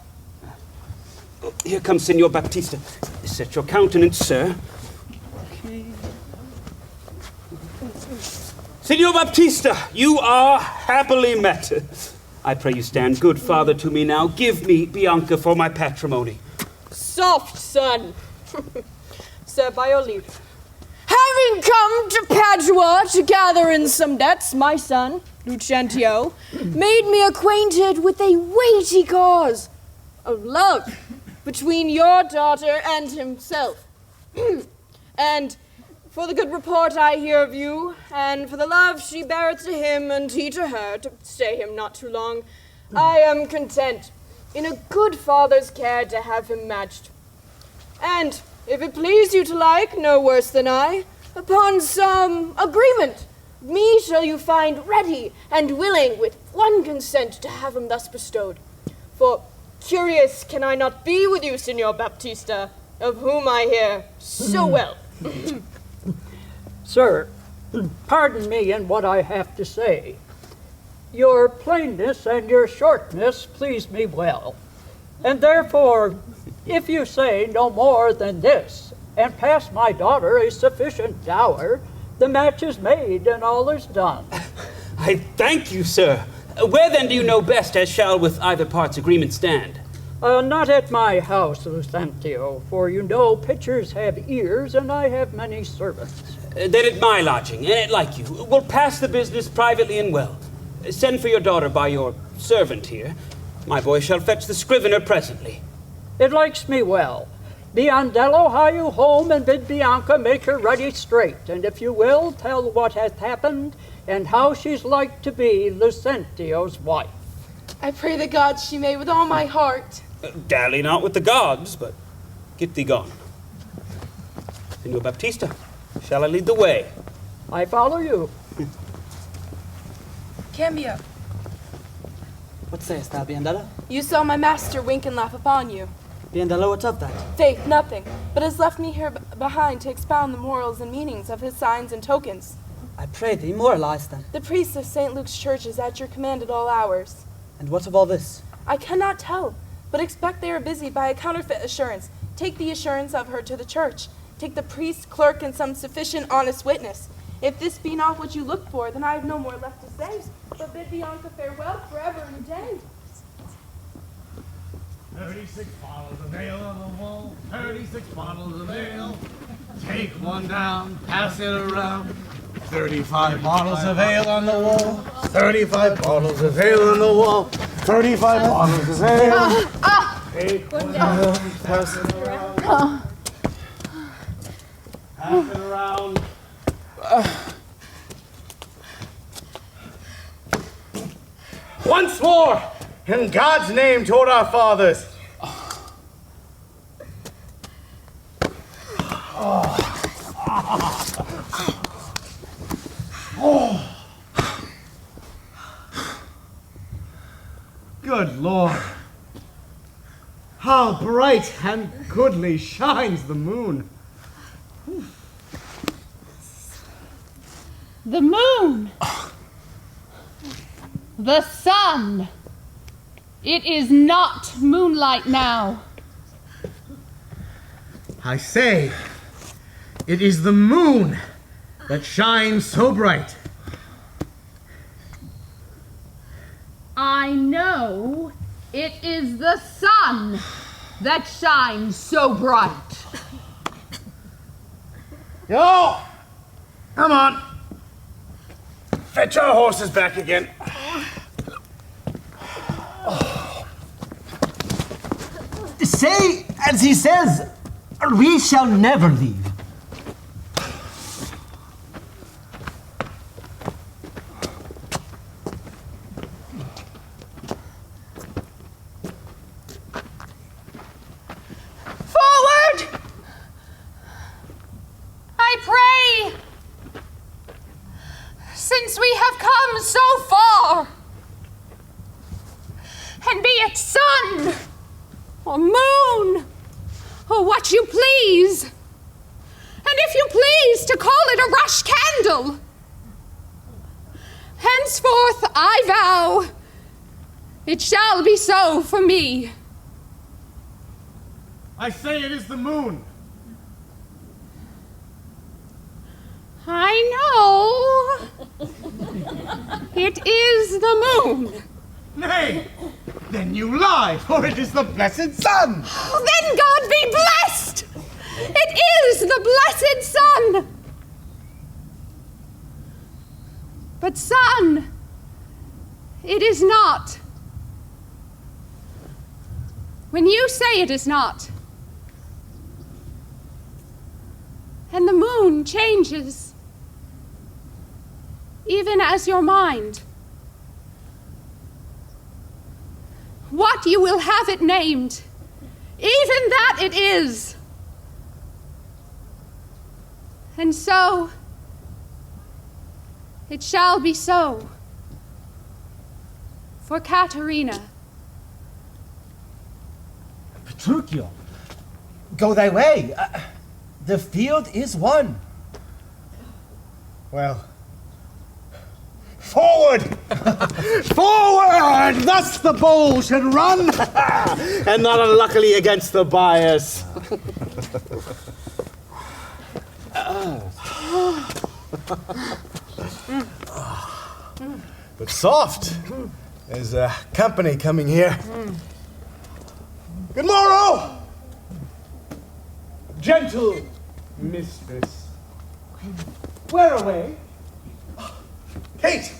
Here comes Signor Baptista. Set your countenance, sir. Signor Baptista, you are happily met. I pray you stand good father to me now. Give me Bianca for my patrimony. Soft, son. Sir, by your leave. Having come to Padua to gather in some debts, my son, Lucentio, made me acquainted with a weighty cause of love between your daughter and himself. And for the good report I hear of you, and for the love she beareth to him and he to her, to stay him not too long, I am content, in a good father's care, to have him matched. And, if it please you to like, no worse than I, upon some agreement, me shall you find ready and willing with one consent to have him thus bestowed. For curious can I not be with you, Signor Baptista, of whom I hear so well. Sir, pardon me in what I have to say. Your plainness and your shortness please me well, and therefore, if you say no more than this, and pass my daughter a sufficient dower, the match is made and all is done. I thank you, sir. Where then do you know best, as shall with either part's agreement stand? Not at my house, Lucentio, for you know pitchers have ears and I have many servants. Then at my lodging, and like you, we'll pass the business privately and well. Send for your daughter by your servant here. My boy shall fetch the scrivener presently. It likes me well. Biondello, hie you home and bid Bianca make her ready straight, and if you will, tell what hath happened and how she's like to be Lucentio's wife. I pray the gods she may with all my heart. Dally not with the gods, but get thee gone. Signor Baptista, shall I lead the way? I follow you. Cambio, What sayest thou, Biondello? you saw my master wink and laugh upon you. Biondello, what's of that? Faith, nothing, but has left me here behind to expound the morals and meanings of his signs and tokens. I pray thee, moralize them. The priest of St. Luke's church is at your command at all hours. And what of all this? I cannot tell, but expect they are busy by a counterfeit assurance. Take the assurance of her to the church. Take the priest, clerk, and some sufficient honest witness. If this be not what you look for, then I have no more left to say, but bid Bianca farewell forever and a day. 36 bottles of ale on the wall, 36 bottles of ale. Take one down, pass it around. 35 bottles of ale on the wall, 35 bottles of ale on the wall, 35 bottles of ale. Take one down, pass it around. Pass it around. Once more, in God's name, toward our fathers. Good Lord. How bright and goodly shines the moon. The moon. The sun. It is not moonlight now. I say, it is the moon that shines so bright. I know it is the sun that shines so bright. Yo! Come on. Fetch our horses back again. Say as he says, or we shall never leave. Forward! I pray, since we have come so far, and be it sun, or moon, or what you please. And if you please to call it a rush candle, henceforth I vow it shall be so for me. I say it is the moon. I know. It is the moon. Nay, then you lie, for it is the blessed sun. Oh, then God be blessed! It is the blessed sun! But sun, it is not. When you say it is not, and the moon changes, even as your mind. What you will have it named, even that it is. And so, it shall be so. For Katharina. Petruchio, go thy way. The field is won. Well, forward! Forward! Thus the bow should run, and not unluckily against the bias. But soft. There's company coming here. Good morrow! Gentle mistress. Where away? Kate,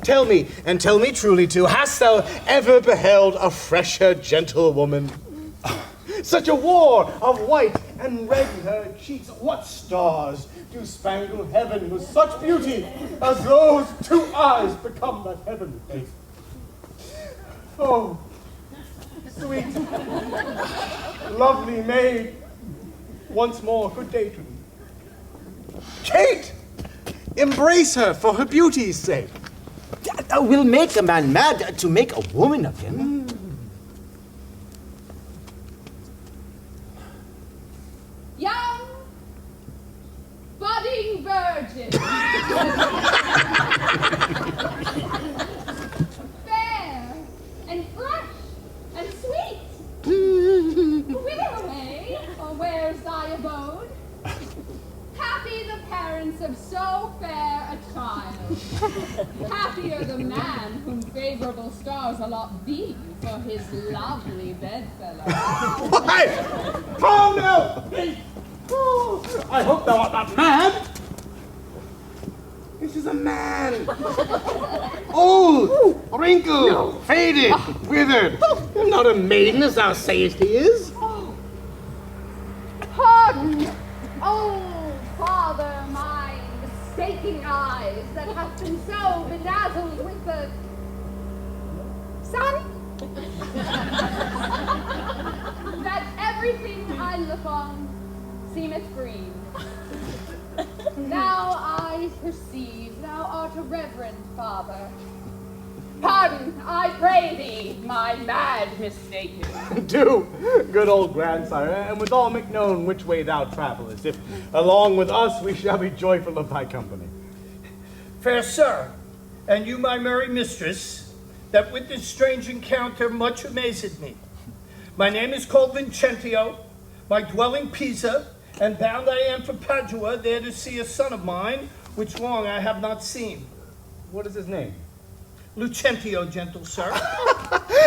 tell me, and tell me truly too, hast thou ever beheld a fresher gentlewoman? Such a war of white and red in her cheeks. What stars do spangle heaven with such beauty as those two eyes become that heavenly face? Oh, sweet, lovely maid, once more good day to thee. Kate, embrace her for her beauty's sake. That will make a man mad to make a woman of him. Young, budding virgin. Fair and fresh and sweet. Whither away, or where's thy abode? Happy the parents of so fair a child. Happier the man whom favorable stars allot thee for his lovely bedfellow. Why? Calm now! Oh, I hope thou art not mad. This is a man. Old, wrinkled, faded, withered. Not a maiden as thou sayest he is. Pardon, old father, my mistaking eyes that have been so bedazzled with the sun, that everything I look on seemeth green. Now I perceive thou art a reverend father. Pardon, I pray thee, my mad mistaken. Do, good old grandsire, and withal make known which way thou travellest, if along with us we shall be joyful of thy company. Fair sir, and you my merry mistress, that with this strange encounter much amazed me. My name is called Lucentio, my dwelling Pisa, and bound I am for Padua, there to see a son of mine, which long I have not seen. What is his name? Lucentio, gentle sir.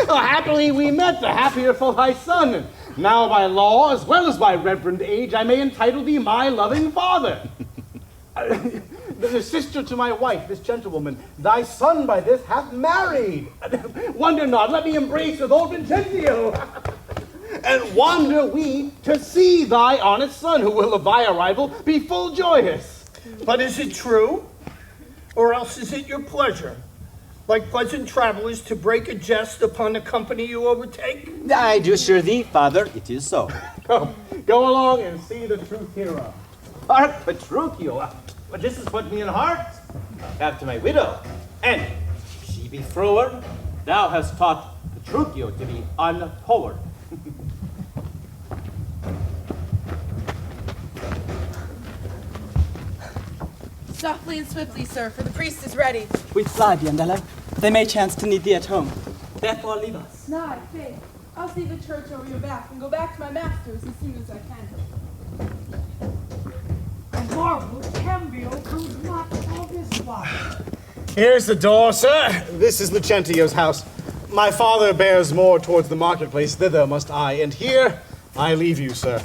Well, happily we met, the happier for thy son. And now by law, as well as by reverend age, I may entitle thee my loving father. The sister to my wife, this gentlewoman, thy son by this hath married. Wonder not, let me embrace with old Lucentio. And wonder we to see thy honest son, who will of thy arrival be full joyous. But is it true? Or else is it your pleasure, like pleasant travelers, to break a jest upon the company you overtake? I do assure thee, father, it is so. Go along and see the truth hereof. Hark, Petruchio, but this has put me in heart. After my widow, and if she be froward, thou hast taught Petruchio to be unpowered. Softly and swiftly, sir, for the priest is ready. We fly, Biandella. They may chance to need thee at home. Therefore, leave us. Nay, faith. I'll see the church over your back and go back to my masters as soon as I can. A marvel Cambio could not all this while. Here's the door, sir. This is Lucentio's house. My father bears more towards the marketplace. Thither must I, and here I leave you, sir.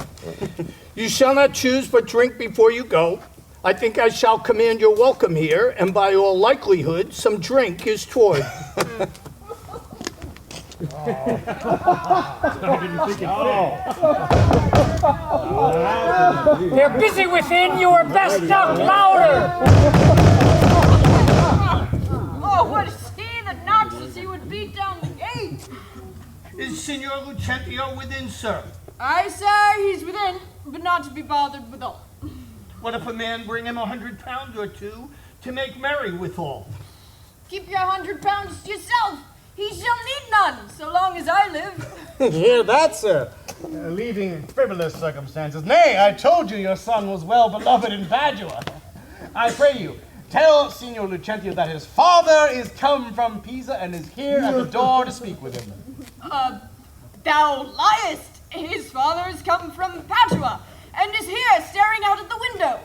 You shall not choose but drink before you go. I think I shall command your welcome here, and by all likelihood, some drink is toward. They're busy within. You are best out louder. Oh, what is he that knocks as he would beat down the gate? Is Signor Lucentio within, sir? Aye, sir, he's within, but not to be bothered withal. What if a man bring him 100 pounds or two to make merry withal? Keep your 100 pounds to yourself. He shall need none, so long as I live. Hear that, sir? Leaving frivolous circumstances. Nay, I told you your son was well beloved in Padua. I pray you, tell Signor Lucentio that his father is come from Pisa and is here at the door to speak with him. Thou liest. His father is come from Padua and is here staring out at the window.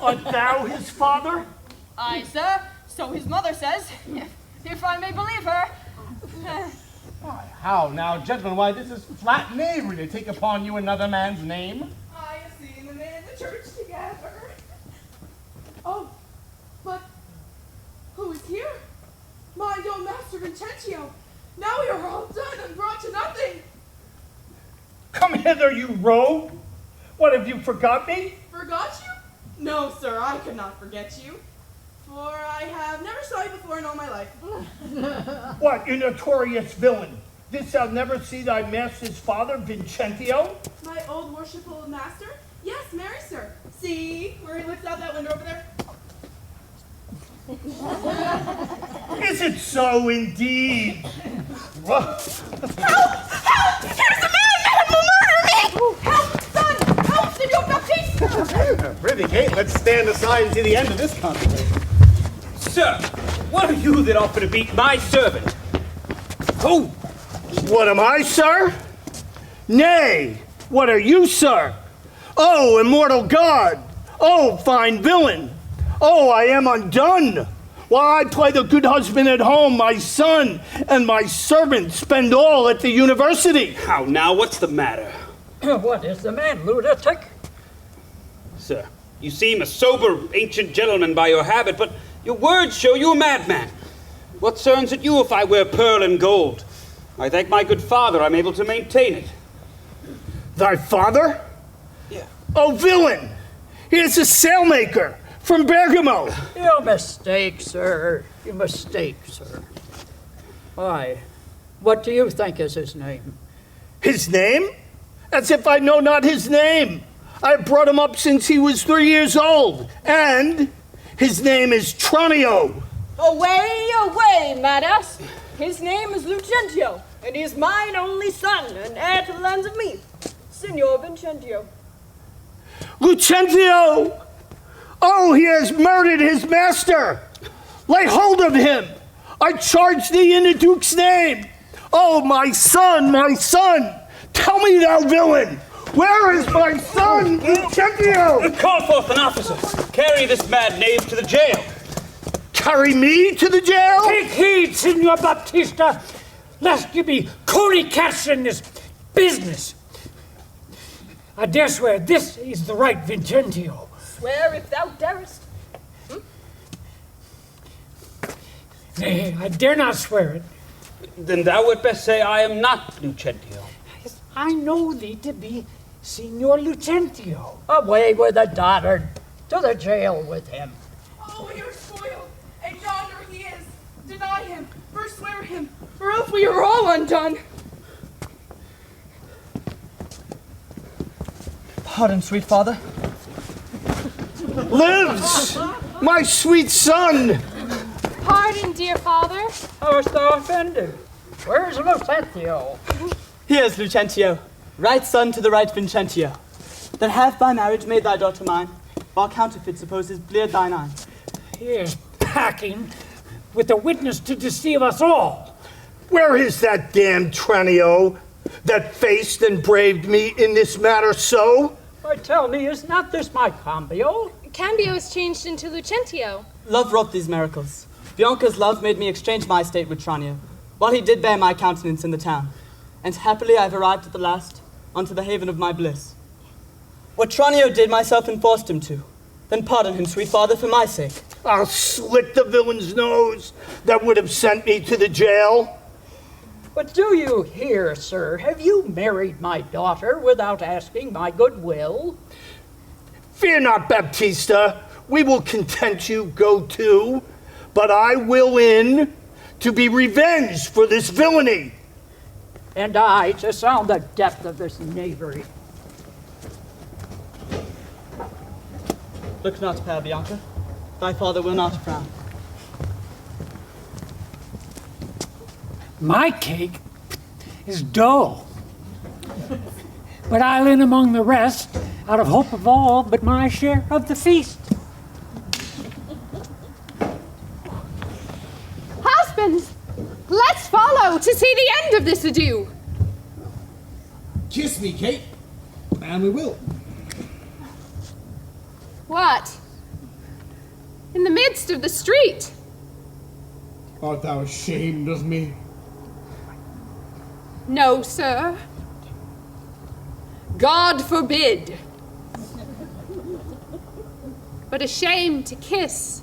Art thou his father? Aye, sir. So his mother says, if I may believe her. Why, how now, gentlemen? Why, this is flat knavery to take upon you another man's name. I have seen them in the church together. Oh, but who is here? My own master Lucentio. Now we are all done and brought to nothing. Come hither, you rogue! What, have you forgot me? Forgot you? No, sir, I could not forget you. For I have never saw you before in all my life. What, you notorious villain? Didst thou never see thy master's father, Vincentio? My old worshipful master? Yes, marry, sir. See, where he looks out that window over there? Is it so indeed? Help! Help! Here's a man that will murder me! Help, son! Help, Senor Baptista! Prithee, Kate, let's stand aside and see the end of this conversation. Sir, what are you that offer to beat my servant? Who? What am I, sir? Nay, what are you, sir? Oh, immortal God! Oh, fine villain! Oh, I am undone! While I play the good husband at home, my son and my servant spend all at the university. How now, what's the matter? What is the man, lunatic? Sir, you seem a sober ancient gentleman by your habit, but your words show you a madman. What cerns it you if I wear pearl and gold? I thank my good father I'm able to maintain it. Thy father? Yeah. Oh, villain! He is a sailmaker from Bergamo. You mistake, sir. You mistake, sir. Why, what do you think is his name? His name? As if I know not his name. I brought him up since he was 3 years old. And his name is Tranio. Away, away, madass. His name is Lucentio, and he is mine only son, and heir to the lands of Meath, Signor Vincentio. Lucentio! Oh, he has murdered his master! Lay hold of him! I charge thee in the Duke's name! Oh, my son, my son! Tell me, thou villain! Where is my son, Lucentio? Call forth an officer. Carry this mad knave to the jail. Carry me to the jail? Take heed, Signor Baptista, lest you be cats in this business. I dare swear this is the right Vincentio. Swear if thou darest. Nay, I dare not swear it. Then thou wouldst best say I am not Lucentio. Yes, I know thee to be Signor Lucentio. Away with the dotard, to the jail with him. Oh, we are spoiled, and yonder he is. Deny him, forswear him, or else we are all undone. Pardon, sweet father. Lives, my sweet son. Pardon, dear father. How hast thou offended? Where's Lucentio? Here's Lucentio, right son to the right Vincentio, that hath by marriage made thy daughter mine, while counterfeit supposes bleared thine eye. He is packing with a witness to deceive us all. Where is that damned Tranio that faced and braved me in this matter so? Why, tell me, is not this my cambio? Cambio is changed into Lucentio. Love wrought these miracles. Bianca's love made me exchange my estate with Tranio, while he did bear my countenance in the town. And happily I've arrived at the last, unto the haven of my bliss. What Tranio did, myself enforced him to. Then pardon him, sweet father, for my sake. I'll slit the villain's nose that would have sent me to the jail. But do you hear, sir? Have you married my daughter without asking my goodwill? Fear not, Baptista. We will content you, go to. But I will in to be revenged for this villainy. And I to sound the depth of this knavery. Look not, fair Bianca. Thy father will not frown. My cake is dull. But I'll in among the rest, out of hope of all but my share of the feast. Husbands, let's follow to see the end of this ado. Kiss me, Kate, and we will. What? In the midst of the street? Art thou ashamed of me? No, sir. God forbid. But ashamed to kiss.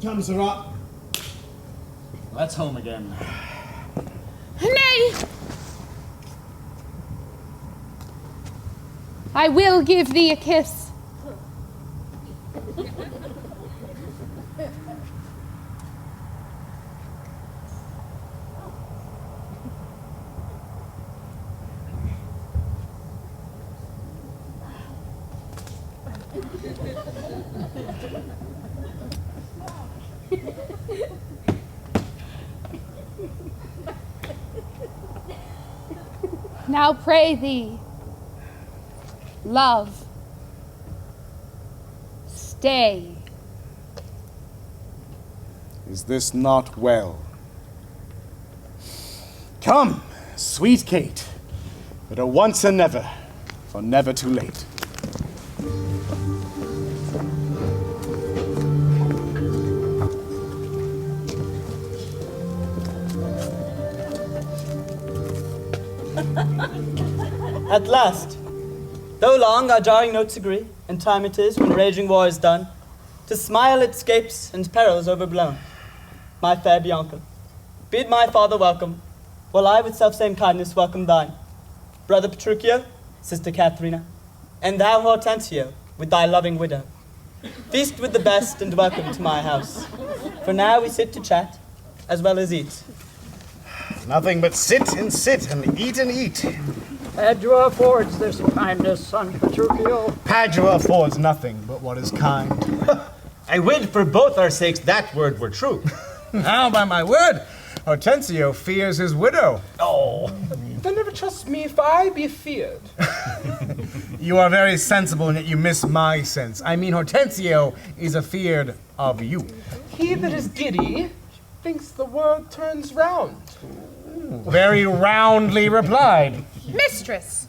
Come, Sirrah. Let's home again. Nay! I will give thee a kiss. Now pray thee, love, stay. Is this not well? Come, sweet Kate, but a once and never, for never too late. At last, though long our jarring notes agree, and time it is, when raging war is done, to smile at scapes and perils overblown. My fair Bianca, bid my father welcome, while I with self-same kindness welcome thine. Brother Petruchio, sister Katherine, and thou Hortensio, with thy loving widow. Feast with the best and welcome to my house. For now we sit to chat, as well as eat. Nothing but sit and eat and eat. Padua affords this kindness, son Petruchio. Padua affords nothing but what is kind. I would for both our sakes that word were true. Now, by my word, Hortensio fears his widow. Oh. Then never trust me if I be feared. You are very sensible, and yet you miss my sense. I mean, Hortensio is afeard of you. He that is giddy thinks the world turns round. Very roundly replied. Mistress,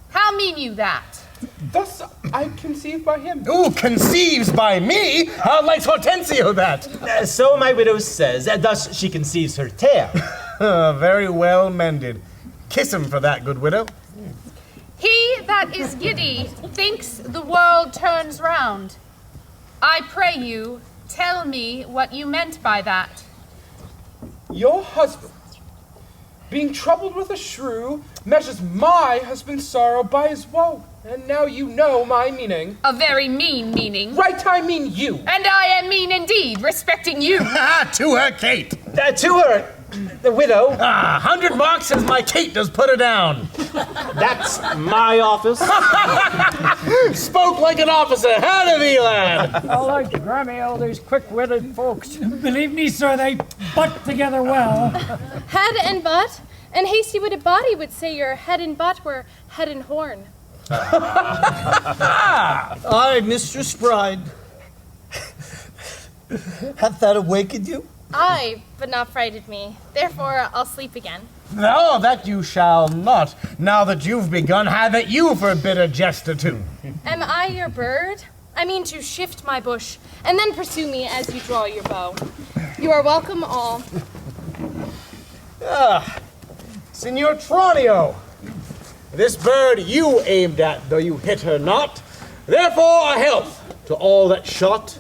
how mean you that? Thus I conceive by him. Ooh, conceives by me? How likes Hortensio that? So my widow says, thus she conceives her tale. Very well mended. Kiss him for that, good widow. He that is giddy thinks the world turns round. I pray you, tell me what you meant by that. Your husband, being troubled with a shrew, measures my husband's sorrow by his woe. And now you know my meaning. A very mean meaning. Right, I mean you. And I am mean indeed, respecting you. To her, Kate. To her, the widow. 100 marks says my Kate does put her down. That's my office. Spoke like an officer. How do thee, lad? I like the Gremio, these quick-witted folks. Believe me, sir, they butt together well. Head and butt, and hasty-witted bawdy would say your head and butt were head and horn. Aye, Mistress Bride. Hath that awakened you? Aye, but not frighted me. Therefore, I'll sleep again. No, that you shall not. Now that you've begun, have it you forbid a jest or two. Am I your bird? I mean to shift my bush, and then pursue me as you draw your bow. You are welcome all. Signor Tranio, this bird you aimed at, though you hit her not, Therefore, a health to all that shot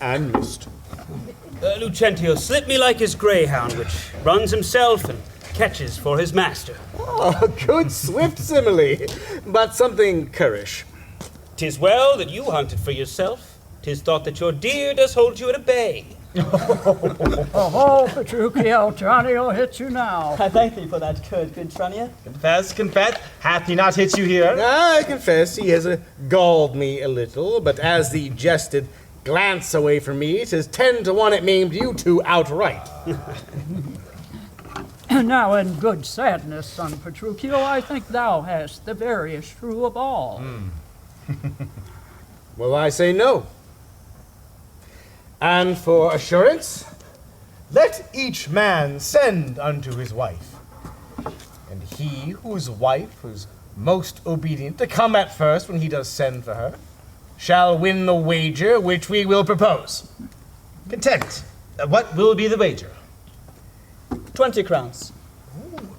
and missed. Lucentio, slip me like his greyhound, which runs himself and catches for his master. Oh, good swift simile, but something currish. 'Tis well that you hunted for yourself. 'Tis thought that your deer does hold you at a bay. Oh, Petruchio, Tranio hits you now. I thank thee for that good Tranio. Confess, confess, hath he not hit you here? I confess he has galled me a little, but as the jested glance away from me, 'tis 10 to 1 it maimed you two outright. Now, in good sadness, son Petruchio, I think thou hast the veriest shrew of all. Well, I say no. And for assurance, let each man send unto his wife. And he whose wife is most obedient to come at first when he does send for her, shall win the wager which we will propose. Content. What will be the wager? 20 crowns.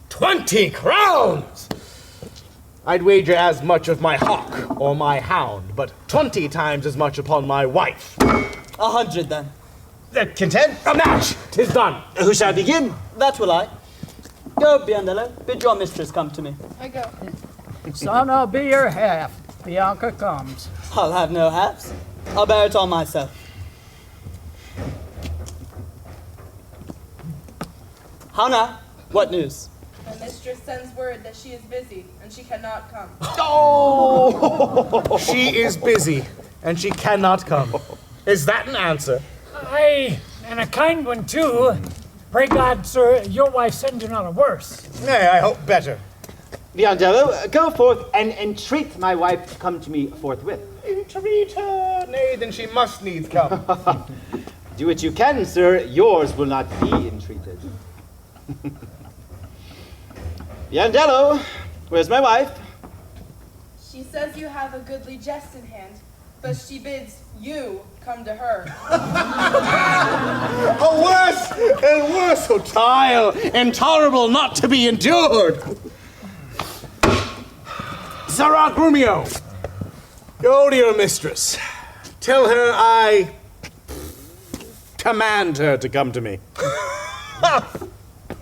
20 crowns! I'd wager as much of my hawk or my hound, but 20 times as much upon my wife. 100 then. Content? A match! 'Tis done. Who shall begin? That will I. Go, Biandello. Bid your mistress come to me. I go. Son, I'll be your half. Bianca comes. I'll have no halves. I'll bear it all myself. How now? What news? My mistress sends word that she is busy and she cannot come. Oh! She is busy, and she cannot come. Is that an answer? Aye, and a kind one too. Pray God, sir, your wife send you not a worse. Nay, I hope better. Biandello, go forth and entreat my wife to come to me forthwith. Entreat her? Nay, then she must needs come. Do what you can, sir. Yours will not be entreated. Biandello, where's my wife? She says you have a goodly jest in hand, but she bids you come to her. Oh, worse and worse, O tile, intolerable not to be endured. Gremio, go to your mistress. Tell her I command her to come to me.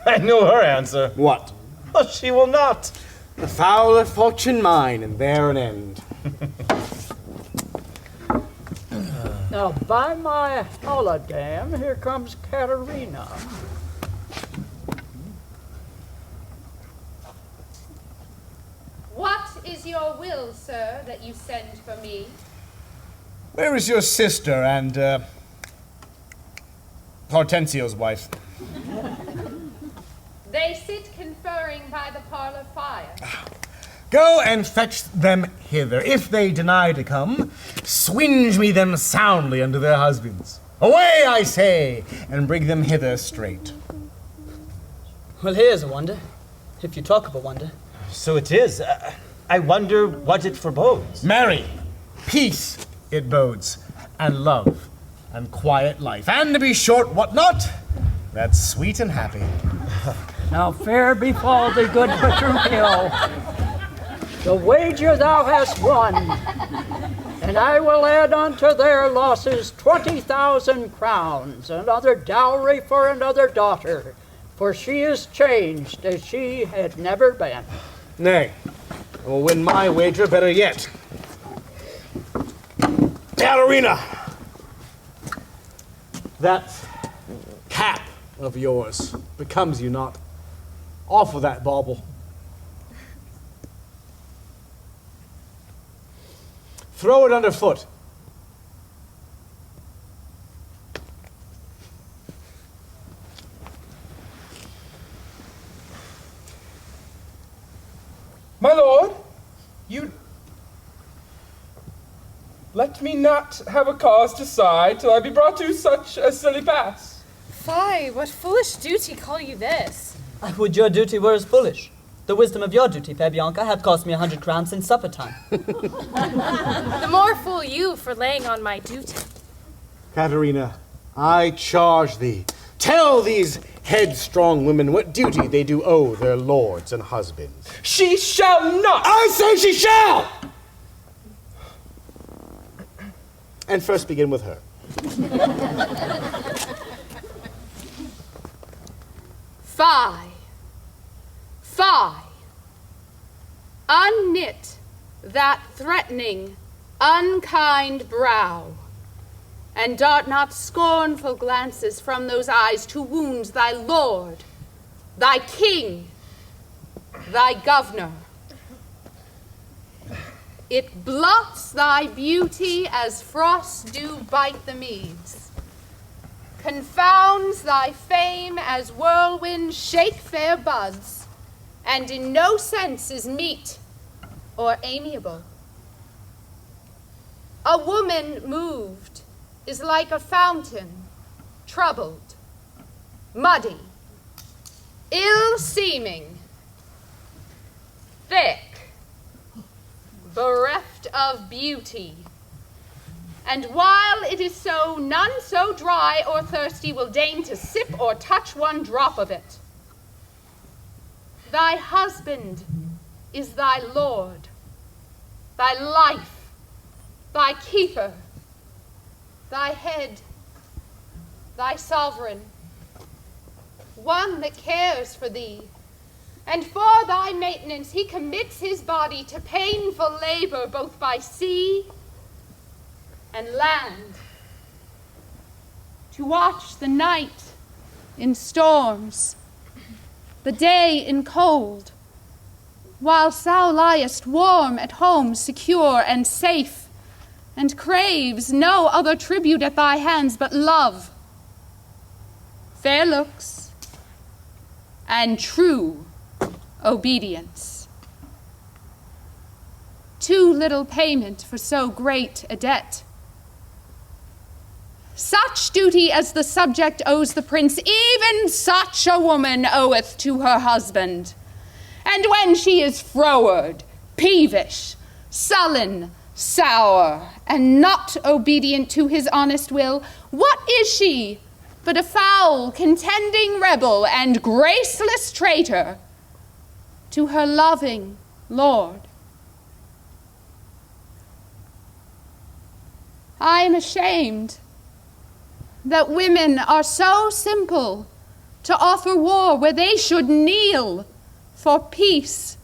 I know her answer. What? Oh, she will not. The fouler fortune mine, and there an end. Now, by my holodam, here comes Katherine. What is your will, sir, that you send for me? Where is your sister and, Hortensio's wife? They sit conferring by the parlor fire. Go and fetch them hither. If they deny to come, swinge me them soundly unto their husbands. Away, I say, and bring them hither straight. Well, here's a wonder, if you talk of a wonder. So it is. I wonder what it forebodes. Marry, peace it bodes, and love, and quiet life, and to be short, what not? That's sweet and happy. Now fair befall thee, good Petruchio. The wager thou hast won, and I will add unto their losses 20,000 crowns, another dowry for another daughter, for she is changed as she had never been. Nay, I will win my wager better yet. Katherine, that cap of yours becomes you not. Off with that bauble. Throw it underfoot. My lord, you let me not have a cause to sigh till I be brought to such a silly pass. Fie, what foolish duty call you this? Would your duty were as foolish. The wisdom of your duty, fair Bianca, hath cost me 100 crowns since supper time. The more fool you for laying on my duty. Katherine, I charge thee, tell these headstrong women what duty they do owe their lords and husbands. She shall not! I say she shall! and first begin with her. Fie, unknit that threatening, unkind brow, and dart not scornful glances from those eyes to wound thy lord, thy king, thy governor. It blots thy beauty as frosts do bite the meads, confounds thy fame as whirlwinds shake fair buds, and in no sense is meet or amiable. A woman moved is like a fountain, troubled, muddy, ill-seeming, thick, bereft of beauty. And while it is so, none so dry or thirsty will deign to sip or touch one drop of it. Thy husband is thy lord, thy life, thy keeper, thy head, thy sovereign, one that cares for thee, and for thy maintenance he commits his body to painful labor both by sea and land, to watch the night in storms, the day in cold, whilst thou liest warm at home, secure and safe, and craves no other tribute at thy hands but love, fair looks, and true obedience. Too little payment for so great a debt. Such duty as the subject owes the prince, even such a woman oweth to her husband. And when she is froward, peevish, sullen, sour, and not obedient to his honest will, what is she but a foul, contending rebel and graceless traitor to her loving lord? I am ashamed that women are so simple to offer war where they should kneel for peace,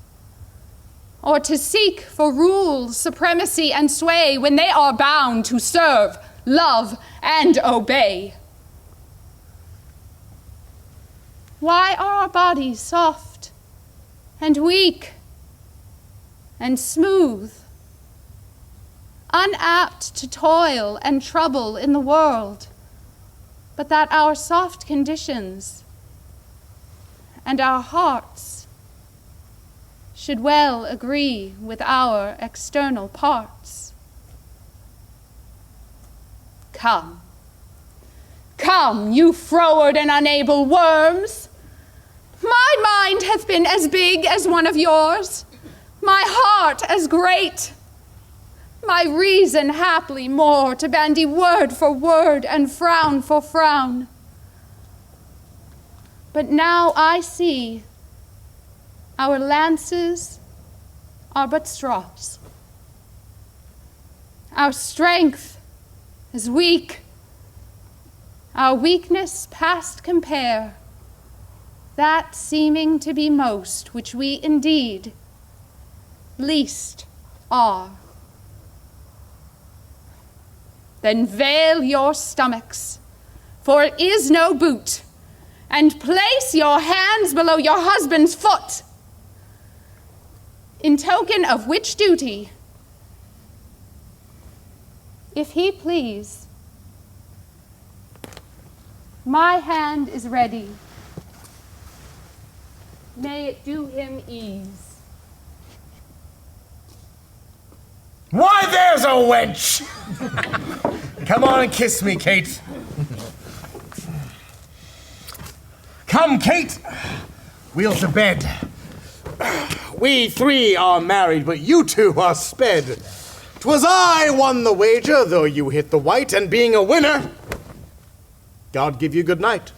or to seek for rule, supremacy, and sway when they are bound to serve, love, and obey. Why are our bodies soft and weak and smooth, unapt to toil and trouble in the world, but that our soft conditions and our hearts should well agree with our external parts? Come, come, you froward and unable worms. My mind hath been as big as one of yours, my heart as great, my reason haply more to bandy word for word and frown for frown. But now I see our lances are but straws. Our strength is weak, our weakness past compare, that seeming to be most which we indeed least are. Then veil your stomachs, for it is no boot, and place your hands below your husband's foot, in token of which duty, if he please, my hand is ready. May it do him ease. Why, there's a wench! Come on and kiss me, Kate. Come, Kate. We'll to bed. We three are married, but you two are sped. 'Twas I won the wager, though you hit the white, and being a winner, God give you good night.